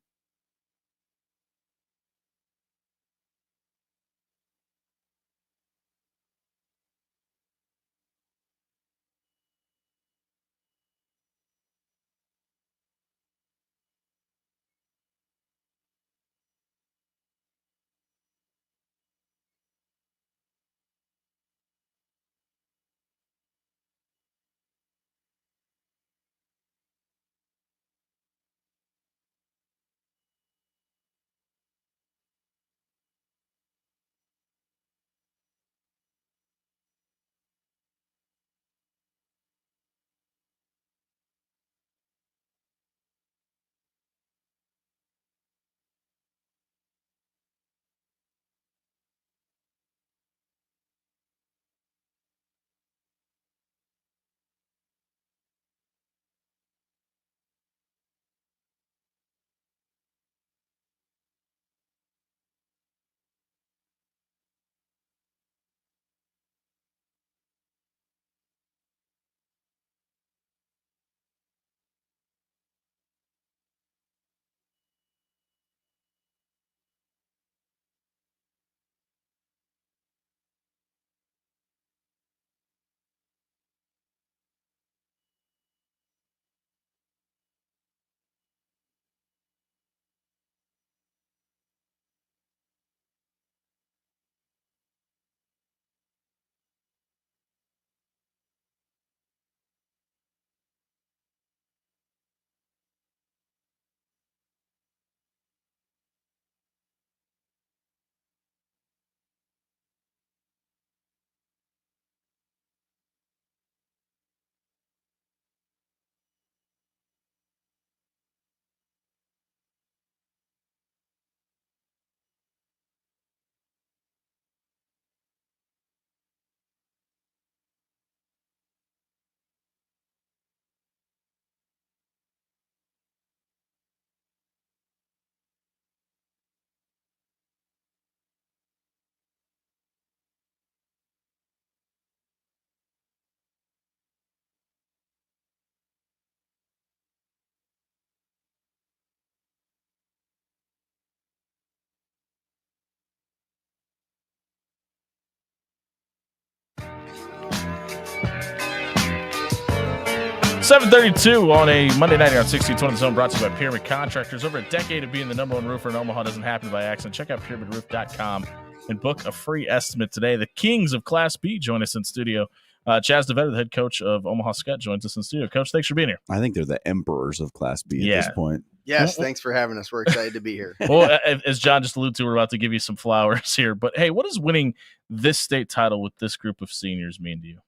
.32 on a Monday night here on 1620 The Zone, brought to you by Pyramid Contractors. Over a decade of being the number one roofer in Omaha doesn't happen by accident. Check out pyramidroof.com and book a free estimate today. The Kings of Class B join us in studio. Chaz DeVetter, the head coach of Omaha Skutt, joins us in studio. Coach, thanks for being here. I think they're the emperors of Class B at this point. Yes, thanks for having us. We're excited to be here. Well, as John just alluded to, we're about to give you some flowers here. But, hey, what does winning this state title with this group of seniors mean to you?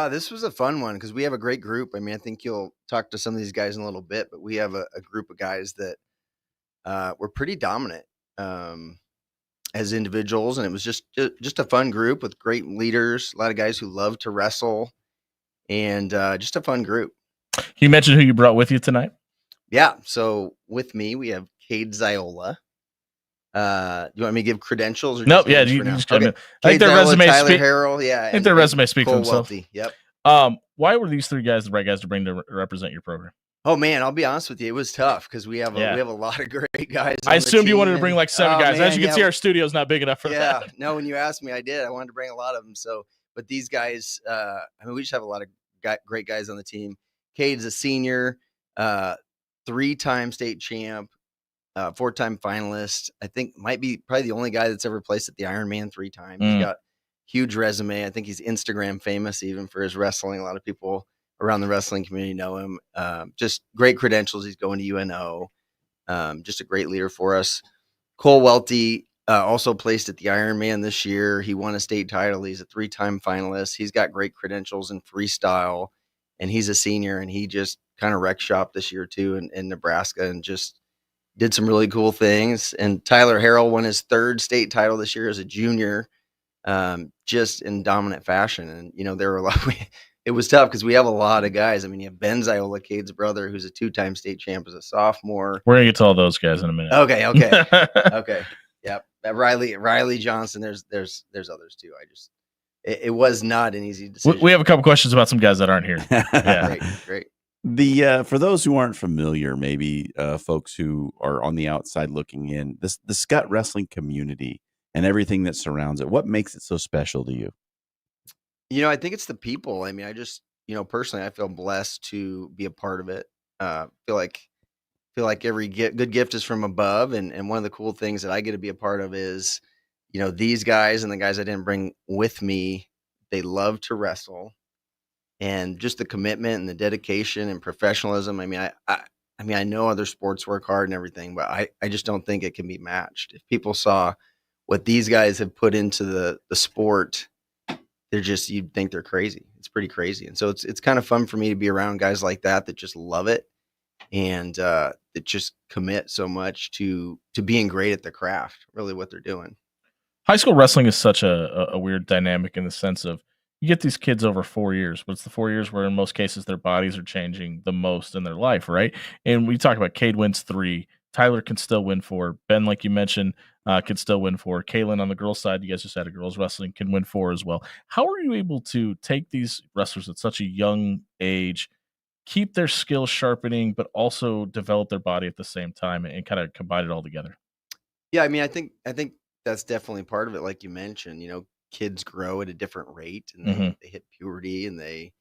This was a fun one because we have a great group. I mean, I think you'll talk to some of these guys in a little bit, but we have a group of guys that were pretty dominant as individuals, and it was just a fun group with great leaders, a lot of guys who love to wrestle, and just a fun group. You mentioned who you brought with you tonight? Yeah, so with me, we have Cade Ziola. Do you want me to give credentials? Or nope. Yeah, you just okay. I think their resume Tyler Harrell. Yeah, I think their resume speaks for themselves. Yep. Why were these three guys the right guys to bring to represent your program? Oh man, I'll be honest with you, it was tough because we have a lot of great guys. I assumed you wanted to bring like 7 guys. Man, as you can see, our studio's not big enough for that. Yeah, no, when you asked me, I did. I wanted to bring a lot of them. So, but these guys, I mean, we just have a lot of great guys on the team. Cade's a senior, 3-time state champ. 4-time finalist. I think might be probably the only guy that's ever placed at the Ironman 3 times. He's got huge resume. I think he's Instagram famous even for his wrestling. A lot of people around the wrestling community know him. Just great credentials. He's going to UNO. Just a great leader for us. Cole Welty also placed at the Ironman this year. He won a state title. He's a 3-time finalist. He's got great credentials in freestyle, and he's a senior, and he just kind of wreck shop this year too in Nebraska and just did some really cool things. And Tyler Harrell won his 3rd state title this year as a junior. just in dominant fashion. And, you know, there were a lot, it was tough because we have a lot of guys. I mean, you have Ben Ziola, Cade's brother, who's a 2-time state champ as a sophomore. We're going to get to all those guys in a minute. Okay. Okay. Yep. Riley Johnson. There's others too. It was not an easy decision. We have a couple questions about some guys that aren't here. Yeah. Great. For those who aren't familiar, maybe folks who are on the outside looking in, the Skutt wrestling community and everything that surrounds it, what makes it so special to you? You know, I think it's the people. I mean, I just, you know, personally, I feel blessed to be a part of it. Feel like every good gift is from above, and one of the cool things that I get to be a part of is, you know, these guys and the guys I didn't bring with me, they love to wrestle. And just the commitment and the dedication and professionalism. I mean, I know other sports work hard and everything, but I just don't think it can be matched. If people saw what these guys have put into the sport, you'd think they're crazy. It's pretty crazy. And so it's kind of fun for me to be around guys like that just love it and that just commit so much to being great at the craft, really what they're doing. High school wrestling is such a weird dynamic in the sense of you get these kids over 4 years, but it's the 4 years where in most cases their bodies are changing the most in their life, right? And we talk about Cade wins 3, Tyler can still win 4, Ben, like you mentioned, can still win 4, Kaylin on the girls' side, you guys just had a girls wrestling, can win 4 as well. How are you able to take these wrestlers at such a young age, keep their skills sharpening, but also develop their body at the same time and kind of combine it all together? Yeah, I mean, I think that's definitely part of it. Like you mentioned, you know, kids grow at a different rate and they hit puberty and they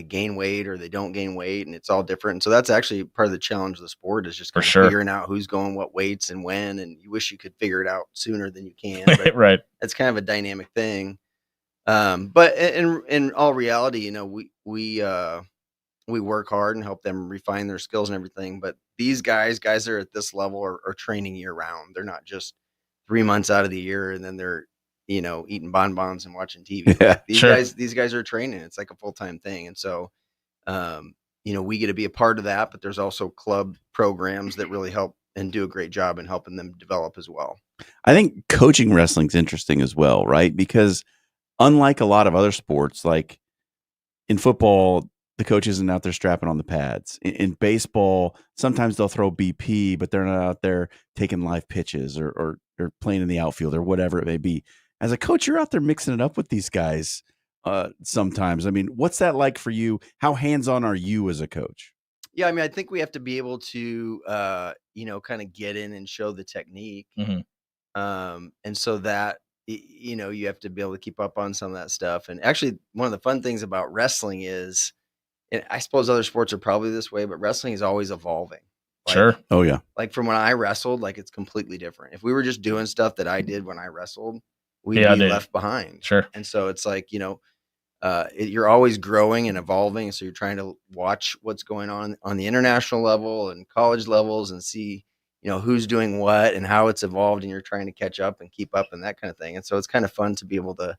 gain weight or they don't gain weight, and it's all different. And so that's actually part of the challenge of the sport is just kind of figuring out who's going what weights and when, and you wish you could figure it out sooner than you can. But right. It's kind of a dynamic thing. But in all reality, you know, we work hard and help them refine their skills and everything. But these guys that are at this level are training year round. They're not just 3 months out of the year and then they're, you know, eating bonbons and watching TV. Yeah, these guys are training. It's like a full-time thing. And so, you know, we get to be a part of that, but there's also club programs that really help and do a great job in helping them develop as well. I think coaching wrestling's interesting as well, right? Because unlike a lot of other sports, like in football, the coach isn't out there strapping on the pads. In baseball, sometimes they'll throw BP, but they're not out there taking live pitches or playing in the outfield or whatever it may be. As a coach, you're out there mixing it up with these guys sometimes. I mean, what's that like for you? How hands-on are you as a coach? Yeah, I mean, I think we have to be able to, you know, kind of get in and show the technique. And so that, you know, you have to be able to keep up on some of that stuff. And actually, one of the fun things about wrestling is, and I suppose other sports are probably this way, but wrestling is always evolving. Like, sure. Oh, yeah. Like from when I wrestled, like it's completely different. If we were just doing stuff that I did when I wrestled, we'd be left behind. Sure. And so it's like, you know, you're always growing and evolving. So you're trying to watch what's going on the international level and college levels and see, you know, who's doing what and how it's evolved, and you're trying to catch up and keep up and that kind of thing. And so it's kind of fun to be able to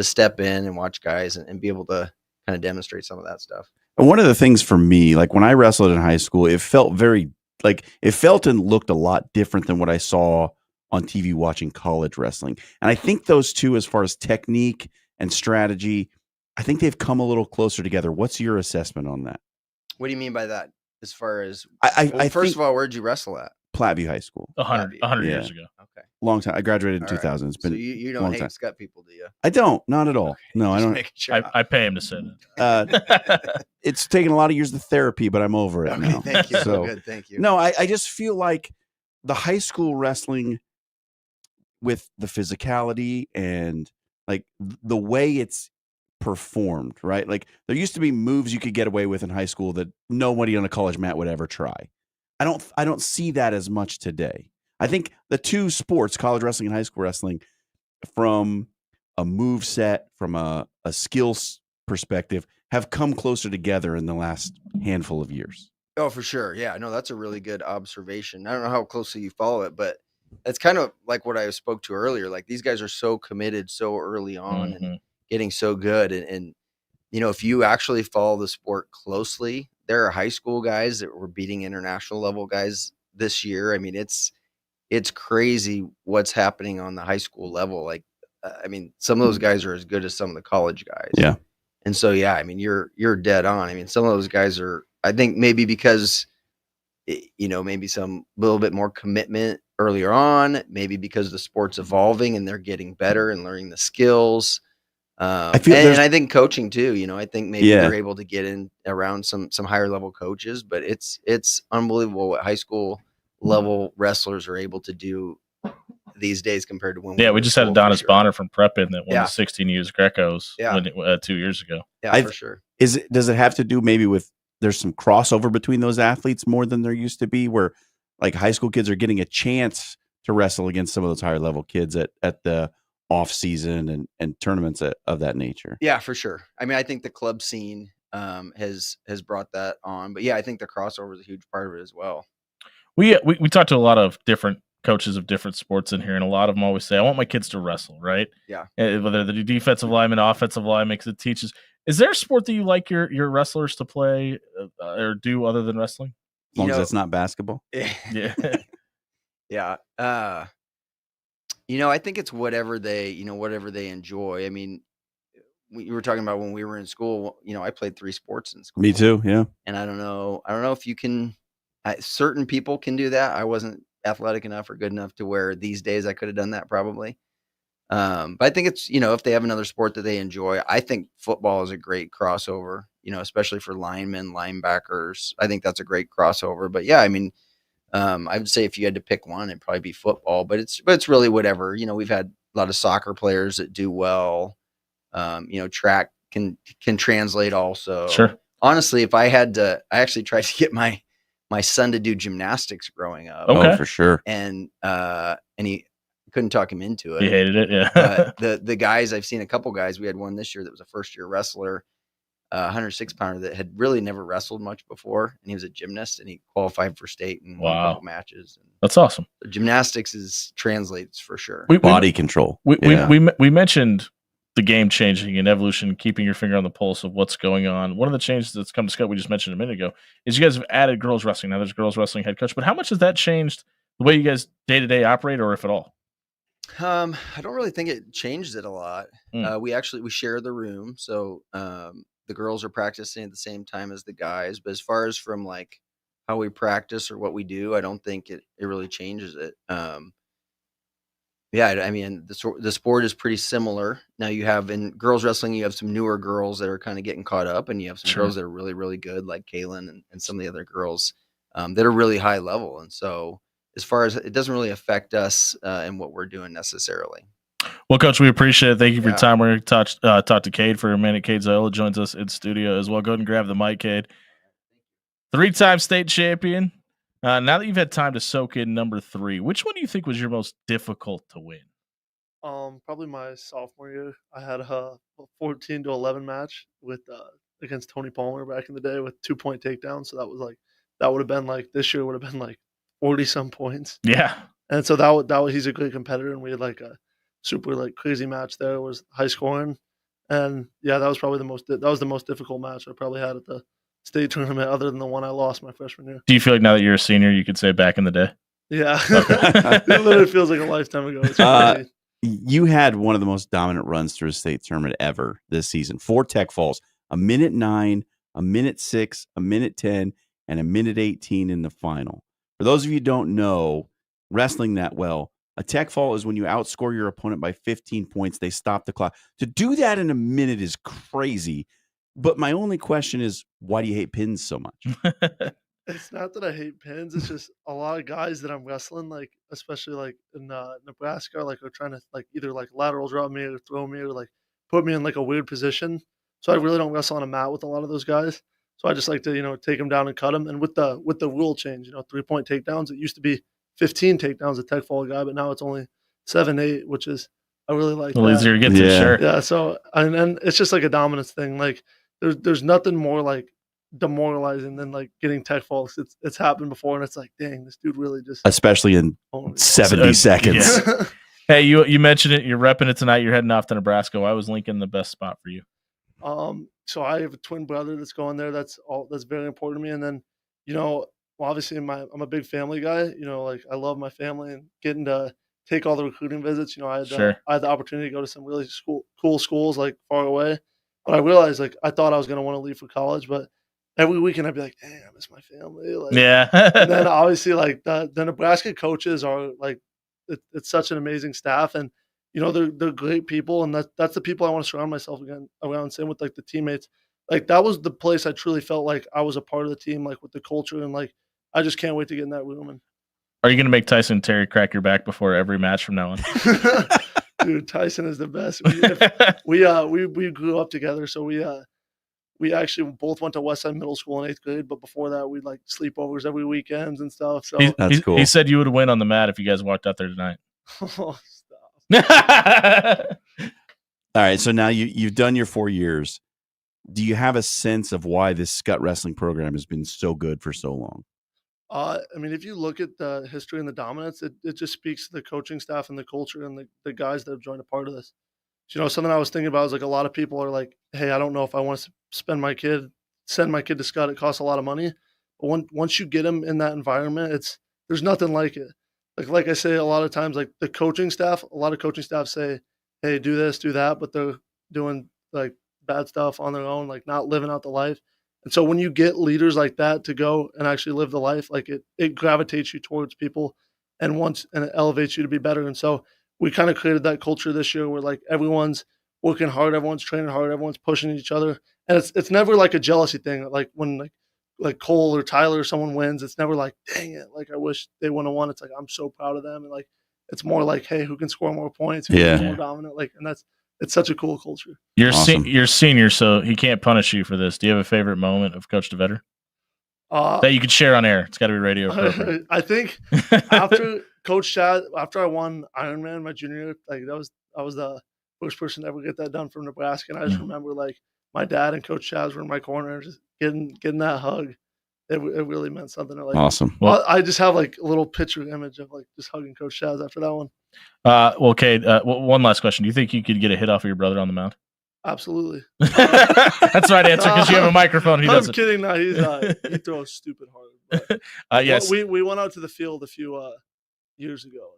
step in and watch guys and be able to kind of demonstrate some of that stuff. And one of the things for me, like when I wrestled in high school, it felt and looked a lot different than what I saw on TV watching college wrestling. And I think those two, as far as technique and strategy, I think they've come a little closer together. What's your assessment on that? What do you mean by that? As far as, first of all, where'd you wrestle at? Platteview High School. 100 years ago. Okay. Long time. I graduated in 2000. It's been so you don't hate Skutt people, do you? I don't. Not at all. Okay. No, I don't. Sure. I pay him to sit it. It's taken a lot of years of therapy, but I'm over it now. Thank you. So, good. Thank you. No, I just feel like the high school wrestling with the physicality and like the way it's performed, right? Like there used to be moves you could get away with in high school that nobody on a college mat would ever try. I don't see that as much today. I think the two sports, college wrestling and high school wrestling, from a move set, from a skills perspective, have come closer together in the last handful of years. Oh, for sure. Yeah, no, that's a really good observation. I don't know how closely you follow it, but it's kind of like what I spoke to earlier. Like these guys are so committed so early on and getting so good. And, you know, if you actually follow the sport closely, there are high school guys that were beating international level guys this year. I mean, it's crazy what's happening on the high school level. Like I mean, some of those guys are as good as some of the college guys. Yeah. And so, yeah, I mean, you're dead on. I mean, some of those guys are, I think maybe because, maybe some little bit more commitment earlier on, maybe because the sport's evolving and they're getting better and learning the skills. I think coaching too, I think maybe they're able to get in around some higher level coaches, but it's unbelievable what high school level wrestlers are able to do these days compared to when we just had Adonis Bonner from Prep in that won the 16 years Greco's 2 years ago. Yeah, for sure. Does it have to do maybe with there's some crossover between those athletes more than there used to be, where like high school kids are getting a chance to wrestle against some of those higher level kids at the off season and tournaments of that nature? Yeah, for sure. I mean, I think the club scene has brought that on, but yeah, I think the crossover is a huge part of it as well. We talked to a lot of different coaches of different sports in here, and a lot of them always say, I want my kids to wrestle, right? Yeah. Whether they're defensive lineman, offensive line, makes it teaches. Is there a sport that you like your wrestlers to play or do other than wrestling? As long as it's not basketball. Yeah. Yeah. I think it's whatever they enjoy. I mean, we were talking about when we were in school, I played 3 sports in school. Me too. Yeah. And I don't know if you can, certain people can do that. I wasn't athletic enough or good enough to where these days I could have done that probably. But I think it's, if they have another sport that they enjoy, I think football is a great crossover, especially for linemen, linebackers. I think that's a great crossover. But yeah, I mean, I would say if you had to pick one, it'd probably be football, but it's really whatever. We've had a lot of soccer players that do well. Track can translate also. Sure. Honestly, if I actually tried to get my son to do gymnastics growing up. Okay. Oh, for sure. And he couldn't talk him into it. He hated it. Yeah. The guys, I've seen a couple guys. We had one this year that was a first year wrestler, 106 pounder that had really never wrestled much before, and he was a gymnast, and he qualified for state and won a couple matches. And that's awesome. Gymnastics translates for sure. Body control. We mentioned the game changing and evolution, keeping your finger on the pulse of what's going on. One of the changes that's come to Scott, we just mentioned a minute ago, is you guys have added girls wrestling. Now there's girls wrestling head coach, but how much has that changed the way you guys day to day operate, or if at all? I don't really think it changed it a lot. We share the room, so the girls are practicing at the same time as the guys. But as far as from like how we practice or what we do, I don't think it really changes it. Yeah, I mean, the sport is pretty similar. Now you have in girls wrestling, you have some newer girls that are kind of getting caught up, and you have some girls that are really, really good, like Kaylin and some of the other girls that are really high level. And so as far as it doesn't really affect us in what we're doing necessarily. Well, Coach, we appreciate it. Thank you for your time. We're going to talk to Cade for a minute. Cade Zola joins us in studio as well. Go ahead and grab the mic, Cade. 3-time state champion. Now that you've had time to soak in number 3, which one do you think was your most difficult to win? Probably my sophomore year. I had a 14-11 match with against Tony Palmer back in the day with 2-point takedowns. So that would have been like this year would have been like 40 some points. Yeah. And so that was he's a great competitor, and we had like a super like crazy match there. It was high scoring, and yeah, that was probably the most difficult match I probably had at the state tournament, other than the one I lost my freshman year. Do you feel like now that you're a senior, you could say back in the day? Yeah. It literally feels like a lifetime ago. It's crazy. You had one of the most dominant runs through a state tournament ever this season. 4 Tech Falls, 1:09, 1:06, 1:10, and 1:18 in the final. For those of you who don't know wrestling that well, a tech fall is when you outscore your opponent by 15 points. They stop the clock. To do that in a minute is crazy. But my only question is, why do you hate pins so much? It's not that I hate pins. It's just a lot of guys that I'm wrestling, like especially like in Nebraska, like are trying to like either like lateral drop me or throw me or like put me in like a weird position. So I really don't wrestle on a mat with a lot of those guys. So I just like to take them down and cut them. And with the rule change, 3-point takedowns, it used to be 15 takedowns a tech fall guy, but now it's only 7-8, which is I really like. A little easier to get to, sure. Yeah. So and it's just like a dominance thing. Like there's nothing more like demoralizing than like getting tech falls. It's happened before, and it's like, dang, this dude really just, especially in 70 seconds. Yeah. Hey, you mentioned it. You're repping it tonight. You're heading off to Nebraska. Why was Lincoln the best spot for you? So I have a twin brother that's going there. That's very important to me. And then, obviously I'm a big family guy. Like I love my family, and getting to take all the recruiting visits. You know, I Sure. had the opportunity to go to some really cool schools like far away. But I realized like I thought I was going to want to leave for college, but every weekend I'd be like, dang, I miss my family. Like, Yeah. and then obviously like the Nebraska coaches are like, it's such an amazing staff, and you know they're great people, and that's the people I want to surround myself around. Same with like the teammates. Like that was the place I truly felt like I was a part of the team, like with the culture, and like I just can't wait to get in that room. And Are you going to make Tyson Terry crack your back before every match from now on? dude, Tyson is the best. We grew up together, so we actually both went to Westside Middle School in 8th grade, but before that, we'd like sleepovers every weekends and stuff. So That's cool. He said you would win on the mat if you guys walked out there tonight. oh, stop. All right, so now you've done your 4 years. Do you have a sense of why this Skutt Wrestling program has been so good for so long? I mean, if you look at the history and the dominance, it just speaks to the coaching staff and the culture and the guys that have joined a part of this. You know, something I was thinking about is like a lot of people are like, hey, I don't know if I want to send my kid to Skutt. It costs a lot of money. But once you get them in that environment, there's nothing like it. Like I say, a lot of times, like a lot of coaching staff say, hey, do this, do that, but they're doing like bad stuff on their own, like not living out the life. And so when you get leaders like that to go and actually live the life, like it gravitates you towards people and it elevates you to be better. And so we kind of created that culture this year where like everyone's working hard, everyone's training hard, everyone's pushing each other. And it's never like a jealousy thing. Like when like Cole or Tyler or someone wins, it's never like, dang it, like I wish they wouldn't have won. It's like I'm so proud of them. And like it's more like, hey, who can score more points, who's more dominant? Like, and it's such a cool culture. You're Awesome. you're senior, so he can't punish you for this. Do you have a favorite moment of Coach DeVetter that you could share on air? It's got to be radio appropriate. I think after Coach Chad, after I won Ironman my junior year, like I was the first person to ever get that done from Nebraska, and I just remember like my dad and Coach Chaz were in my corner, just getting that hug. It really meant something. Like, awesome. Well, I just have like a little picture image of like just hugging Coach Chaz after that one. Well, Cade, one last question. Do you think you could get a hit off of your brother on the mound? Absolutely. That's the right answer because you have a microphone. He doesn't. I'm kidding. No, he throws stupid hard. But, yes. We went out to the field a few years ago.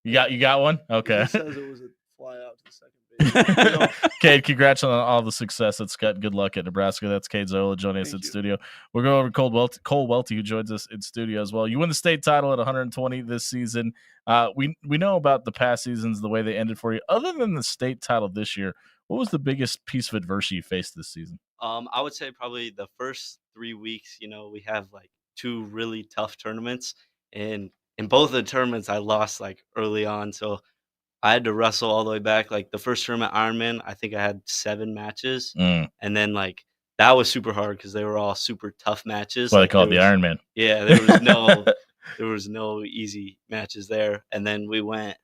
You got one? Okay. He says it was a fly out to the second base. Cade, congrats on all the success at Skutt. Good luck at Nebraska. That's Cade Zola joining us in studio. We'll go over to Cole Welty, who joins us in studio as well. You win the state title at 120 this season. We know about the past seasons, the way they ended for you. Other than the state title this year, what was the biggest piece of adversity you faced this season? I would say probably the first 3 weeks. You know, we have like 2 really tough tournaments, and in both of the tournaments, I lost like early on, so I had to wrestle all the way back. Like the first tournament, Ironman, I think I had 7 matches, and then like that was super hard because they were all super tough matches. That's why like, they call it the Ironman. Yeah, there was no easy matches there. And then we went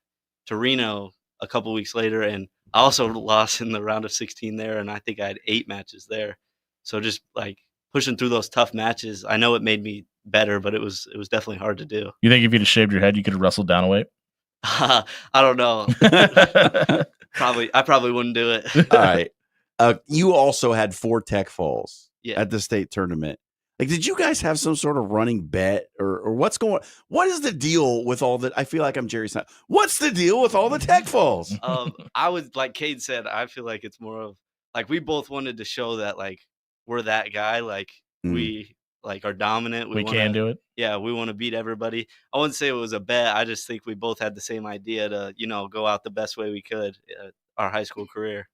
to Reno a couple weeks later, and I also lost in the round of 16 there, and I think I had 8 matches there. So just like pushing through those tough matches, I know it made me better, but it was definitely hard to do. You think if you'd have shaved your head, you could have wrestled down a weight? I don't know. I probably wouldn't do it. All right. You also had 4 tech falls Yeah. at the state tournament. Like, did you guys have some sort of running bet or what is the deal with all that? I feel like I'm Jerry Seinfeld. What's the deal with all the tech falls? I was like Cade said, I feel like it's more of like we both wanted to show that like we're that guy, like we like are dominant. We can do it. Yeah, we want to beat everybody. I wouldn't say it was a bet. I just think we both had the same idea to, go out the best way we could our high school career.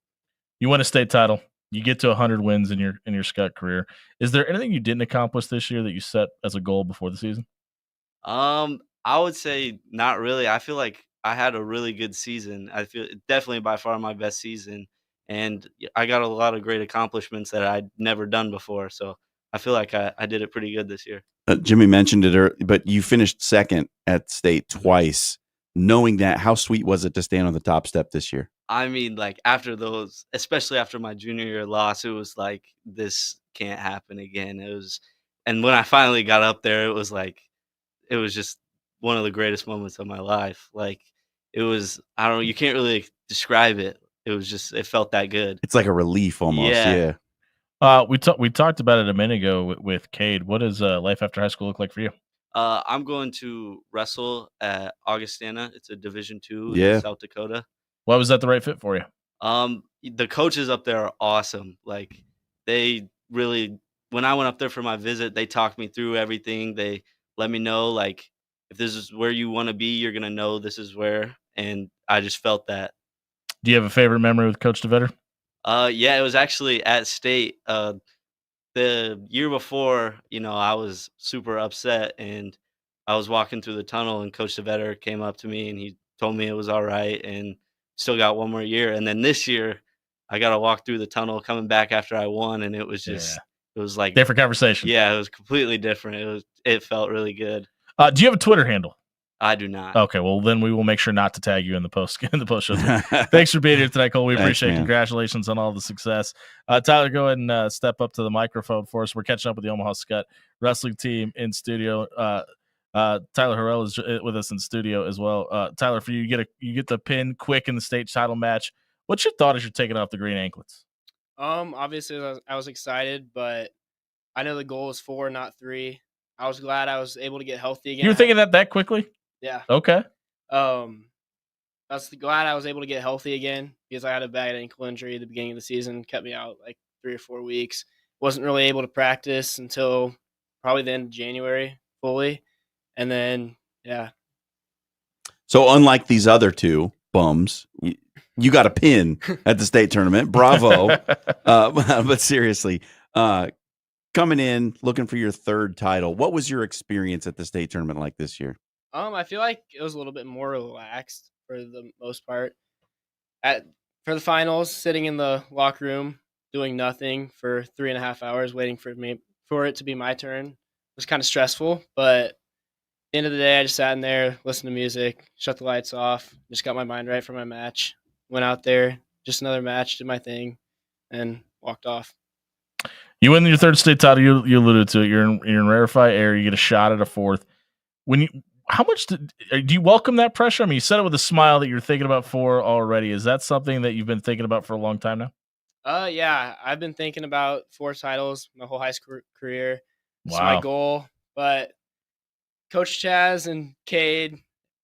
You win a state title. You get to 100 wins in your Skutt career. Is there anything you didn't accomplish this year that you set as a goal before the season? I would say not really. I feel like I had a really good season. I feel definitely by far my best season, and I got a lot of great accomplishments that I'd never done before. So I feel like I did it pretty good this year. Jimmy mentioned it, but you finished second at state twice. Knowing that, how sweet was it to stand on the top step this year? I mean, like after those, especially after my junior year loss, it was like, this can't happen again. And when I finally got up there, it was just one of the greatest moments of my life. Like it was, I don't know, you can't really describe it. It was just, it felt that good. It's like a relief almost. Yeah. We talked about it a minute ago with Cade. What does life after high school look like for you? I'm going to wrestle at Augustana. It's a Division II Yeah. in South Dakota. Why was that the right fit for you? The coaches up there are awesome. Like, they really, when I went up there for my visit, they talked me through everything. They let me know, like, if this is where you want to be, you're gonna know this is where. And I just felt that. Do you have a favorite memory with Coach DeVetter? Yeah, it was actually at state. The year before, I was super upset, and I was walking through the tunnel, and Coach DeVetter came up to me and he told me it was all right and still got one more year. And then this year, I got to walk through the tunnel coming back after I won, and it was just, it was like different conversation. Yeah, it was completely different. It felt really good. Do you have a Twitter handle? I do not. Okay, well then we will make sure not to tag you in the post show. Thanks for being here tonight, Cole. We appreciate it. Congratulations on all the success. Tyler, go ahead and step up to the microphone for us. We're catching up with the Omaha Skutt wrestling team in studio. Tyler Harrell is with us in studio as well. Tyler, for you get the pin quick in the state title match. What's your thought as you're taking off the green anklets? Obviously I was excited, but I know the goal is 4, not 3. I was glad I was able to get healthy again. You were thinking that quickly? Yeah. Okay. I was glad I was able to get healthy again because I had a bad ankle injury at the beginning of the season, kept me out like 3 or 4 weeks. Wasn't really able to practice until probably the end of January fully. And then, yeah. So unlike these other two bums, you got a pin at the state tournament. Bravo. But seriously, coming in, looking for your 3rd title, what was your experience at the state tournament like this year? I feel like it was a little bit more relaxed for the most part. For the finals, sitting in the locker room, doing nothing for 3.5 hours, waiting for it to be my turn was kind of stressful. But at the end of the day, I just sat in there, listened to music, shut the lights off, just got my mind right for my match. Went out there, just another match, did my thing, and walked off. You win your 3rd state title. You alluded to it. You're in rarefied air. You get a shot at a 4th. How much do you welcome that pressure? I mean, you said it with a smile that you're thinking about 4 already. Is that something that you've been thinking about for a long time now? Yeah, I've been thinking about 4 titles my whole high school career. It's Wow. my goal. But Coach Chaz and Cade,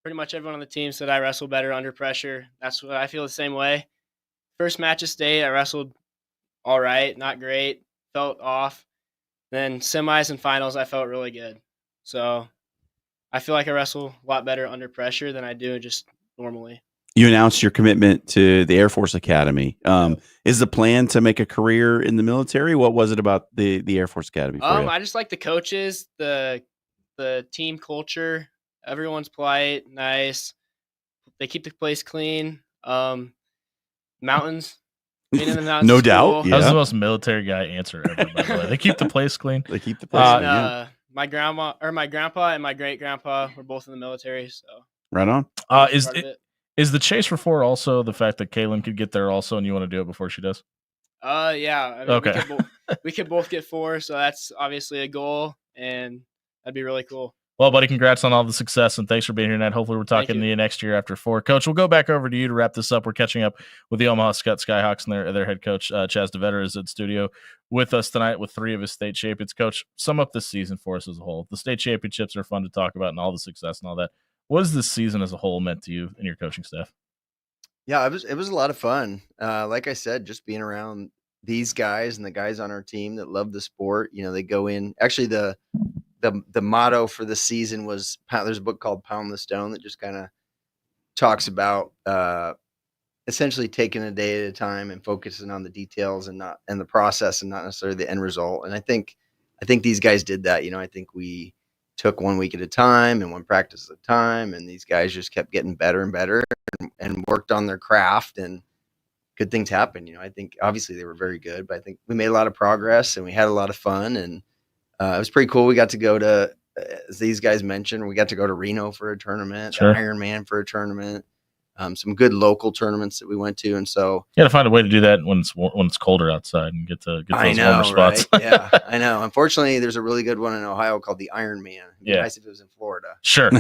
pretty much everyone on the team said I wrestle better under pressure. That's what I feel the same way. First match of state, I wrestled all right, not great, felt off. Then semis and finals, I felt really good. So I feel like I wrestle a lot better under pressure than I do just normally. You announced your commitment to the Air Force Academy. Is the plan to make a career in the military? What was it about the Air Force Academy for you? I just like the coaches, the team culture. Everyone's polite, nice. They keep the place clean. Mountains. Being in the mountains No is doubt. cool. Yeah. That was the most military guy answer ever. By the way. They keep the place clean. They keep the place And, clean, yeah. my grandpa and my great grandpa were both in the military, so Right on. part of it. Is the chase for 4 also the fact that Kaylin could get there also, and you want to do it before she does? Yeah. I mean, Okay. we could both get 4, so that's obviously a goal, and that'd be really cool. Well, buddy, congrats on all the success, and thanks for being here tonight. Hopefully we're talking to you next year after 4. Coach, we'll go back over to you to wrap this up. We're catching up with the Omaha Skutt Skyhawks, and their head coach, Chaz DeVetter, is in studio with us tonight with 3 of his state champions. Coach, sum up this season for us as a whole. The state championships are fun to talk about and all the success and all that. What has this season as a whole meant to you and your coaching staff? Yeah, it was a lot of fun. Like I said, just being around these guys and the guys on our team that love the sport. They go in. Actually, the motto for the season was, there's a book called Pound the Stone that just kind of talks about essentially taking a day at a time and focusing on the details and the process and not necessarily the end result. And I think these guys did that. I think we took 1 week at a time and 1 practice at a time, and these guys just kept getting better and better and worked on their craft, and good things happened. I think obviously they were very good, but I think we made a lot of progress and we had a lot of fun, and it was pretty cool. We got to go to, as these guys mentioned, we got to go to Reno for a tournament, Sure. Ironman for a tournament. some good local tournaments that we went to, and so You got to find a way to do that when it's colder outside and get those warmer spots. Right? Yeah, I know. Unfortunately, there's a really good one in Ohio called the Ironman. It'd be nice if it was in Florida. Sure.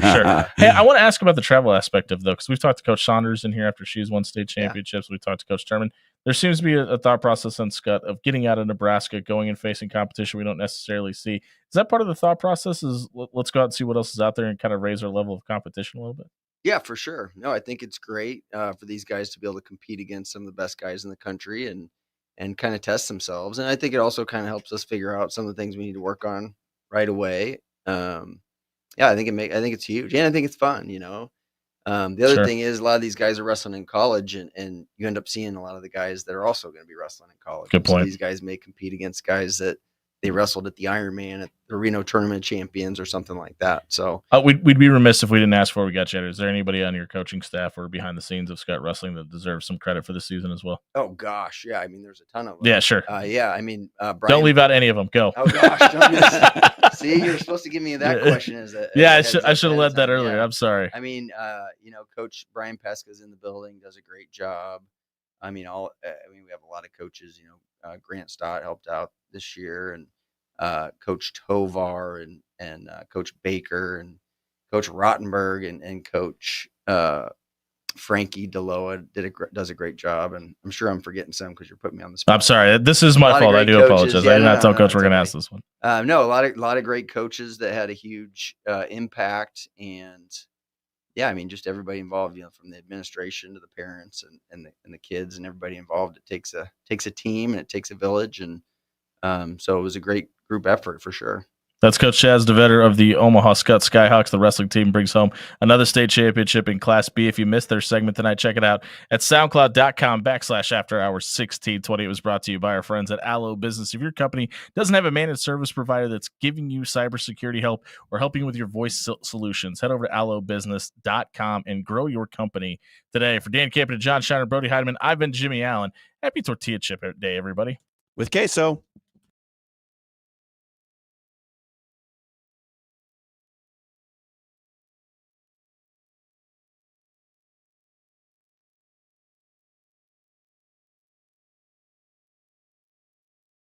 Hey, I want to ask about the travel aspect of though, because we've talked to Coach Saunders in here after she's won state championships. We talked to Coach Turman. There seems to be a thought process on Scott of getting out of Nebraska, going and facing competition we don't necessarily see. Is that part of the thought process? Is let's go out and see what else is out there and kind of raise our level of competition a little bit? Yeah, for sure. No, I think it's great for these guys to be able to compete against some of the best guys in the country and kind of test themselves. And I think it also kind of helps us figure out some of the things we need to work on right away. Yeah, I think it's huge, and I think it's fun. The other thing is a lot of these guys are wrestling in college, and you end up seeing a lot of the guys that are also going to be wrestling in college. Good point. So these guys may compete against guys that they wrestled at the Ironman, at the Reno Tournament Champions, or something like that. So we'd be remiss if we didn't ask before we got you. Is there anybody on your coaching staff or behind the scenes of Scott Wrestling that deserves some credit for the season as well? Oh gosh, yeah. I mean, there's a ton of them. Yeah, sure. Yeah, I mean, Brian, don't leave out any of them. Go. Oh gosh, don't miss. See, you're supposed to give me that question. I should have led that earlier. Yeah. I'm sorry. I mean, Coach Brian Pesca's in the building, does a great job. I mean, we have a lot of coaches. Grant Stott helped out this year, and Coach Tovar and Coach Baker and Coach Rottenberg and Coach Frankie Deloa does a great job, and I'm sure I'm forgetting some because you're putting me on the spot. I'm sorry. This is my fault. I do apologize. I did not tell Coach we're going to ask this one. No, a lot of great coaches that had a huge impact, and yeah, I mean, just everybody involved. From the administration to the parents and the kids and everybody involved. It takes a team and it takes a village, and so it was a great group effort for sure. That's Coach Chaz DeVetter of the Omaha Scott Skyhawks. The wrestling team brings home another state championship in Class B. If you missed their segment tonight, check it out at soundcloud.com/afterhours1620. It was brought to you by our friends at Allo Business. If your company doesn't have a managed service provider that's giving you cybersecurity help or helping you with your voice solutions, head over to allobusiness.com and grow your company today. For Dan Campen and John Shiner, Brody Heidemann, I've been Jimmy Allen. Happy Tortilla Chip Day, everybody. With queso.